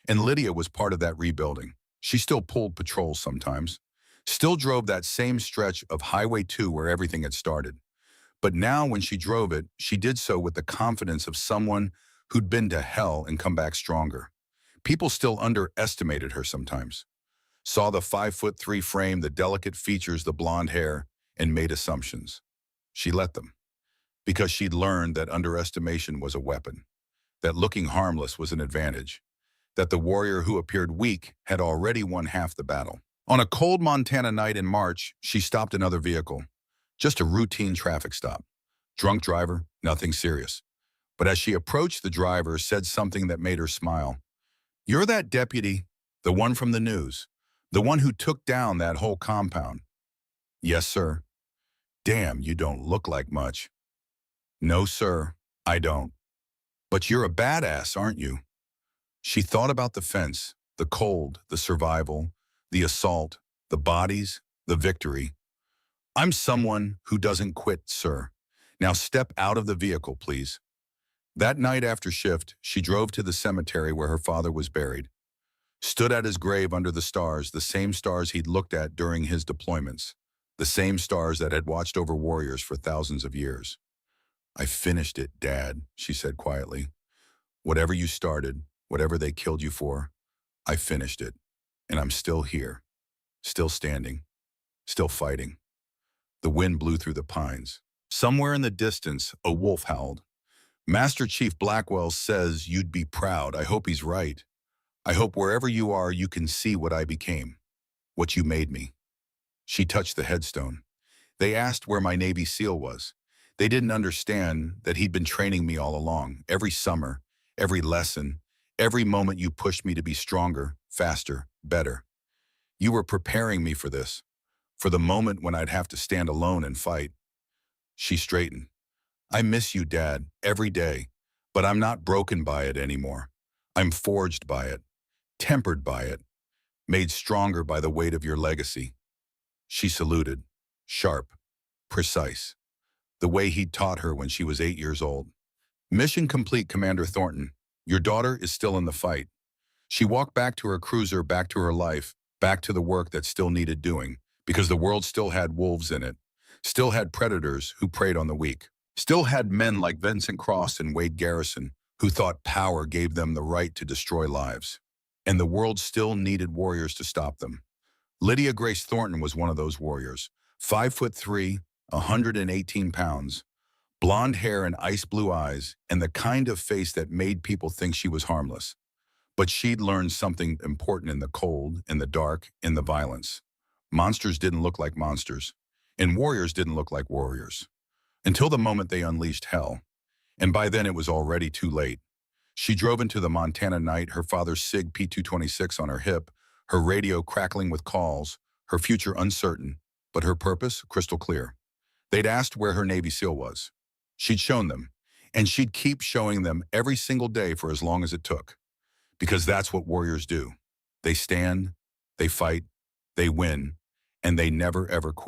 And Lydia was part of that rebuilding. She still pulled patrols sometimes, still drove that same stretch of Highway 2 where everything had started. But now when she drove it, she did so with the confidence of someone who'd been to hell and come back stronger. People still underestimated her sometimes. Saw the 5'3" frame, the delicate features, the blonde hair, and made assumptions. She let them. Because she'd learned that underestimation was a weapon, that looking harmless was an advantage, that the warrior who appeared weak had already won half the battle. On a cold Montana night in March, she stopped another vehicle. Just a routine traffic stop. Drunk driver, nothing serious. But as she approached, the driver said something that made her smile. "You're that deputy, the one from the news, the one who took down that whole compound." "Yes, sir." "Damn, you don't look like much." "No, sir, I don't." "But you're a badass, aren't you?" She thought about the fence, the cold, the survival, the assault, the bodies, the victory. "I'm someone who doesn't quit, sir. Now step out of the vehicle, please." That night after shift, she drove to the cemetery where her father was buried. Stood at his grave under the stars, the same stars he'd looked at during his deployments, the same stars that had watched over warriors for thousands of years. "I finished it, Dad," she said quietly. "Whatever you started, whatever they killed you for, I finished it. And I'm still here, still standing, still fighting." The wind blew through the pines. Somewhere in the distance, a wolf howled. "Master Chief Blackwell says you'd be proud. I hope he's right. I hope wherever you are, you can see what I became, what you made me." She touched the headstone. "They asked where my Navy SEAL was. They didn't understand that he'd been training me all along, every summer, every lesson, every moment you pushed me to be stronger, faster, better. You were preparing me for this, for the moment when I'd have to stand alone and fight." She straightened. "I miss you, Dad, every day, but I'm not broken by it anymore. I'm forged by it, tempered by it, made stronger by the weight of your legacy." She saluted, sharp, precise, the way he'd taught her when she was 8 years old. "Mission complete, Commander Thornton. Your daughter is still in the fight." She walked back to her cruiser, back to her life, back to the work that still needed doing, because the world still had wolves in it, still had predators who preyed on the weak, still had men like Vincent Cross and Wade Garrison who thought power gave them the right to destroy lives. And the world still needed warriors to stop them. Lydia Grace Thornton was one of those warriors. 5'3", 118 pounds, blonde hair and ice blue eyes, and the kind of face that made people think she was harmless. But she'd learned something important in the cold, in the dark, in the violence. Monsters didn't look like monsters, and warriors didn't look like warriors. Until the moment they unleashed hell. And by then it was already too late. She drove into the Montana night, her father's SIG P226 on her hip, her radio crackling with calls, her future uncertain, but her purpose crystal clear. They'd asked where her Navy SEAL was. She'd shown them, and she'd keep showing them every single day for as long as it took. Because that's what warriors do. They stand, they fight, they win, and they never ever quit.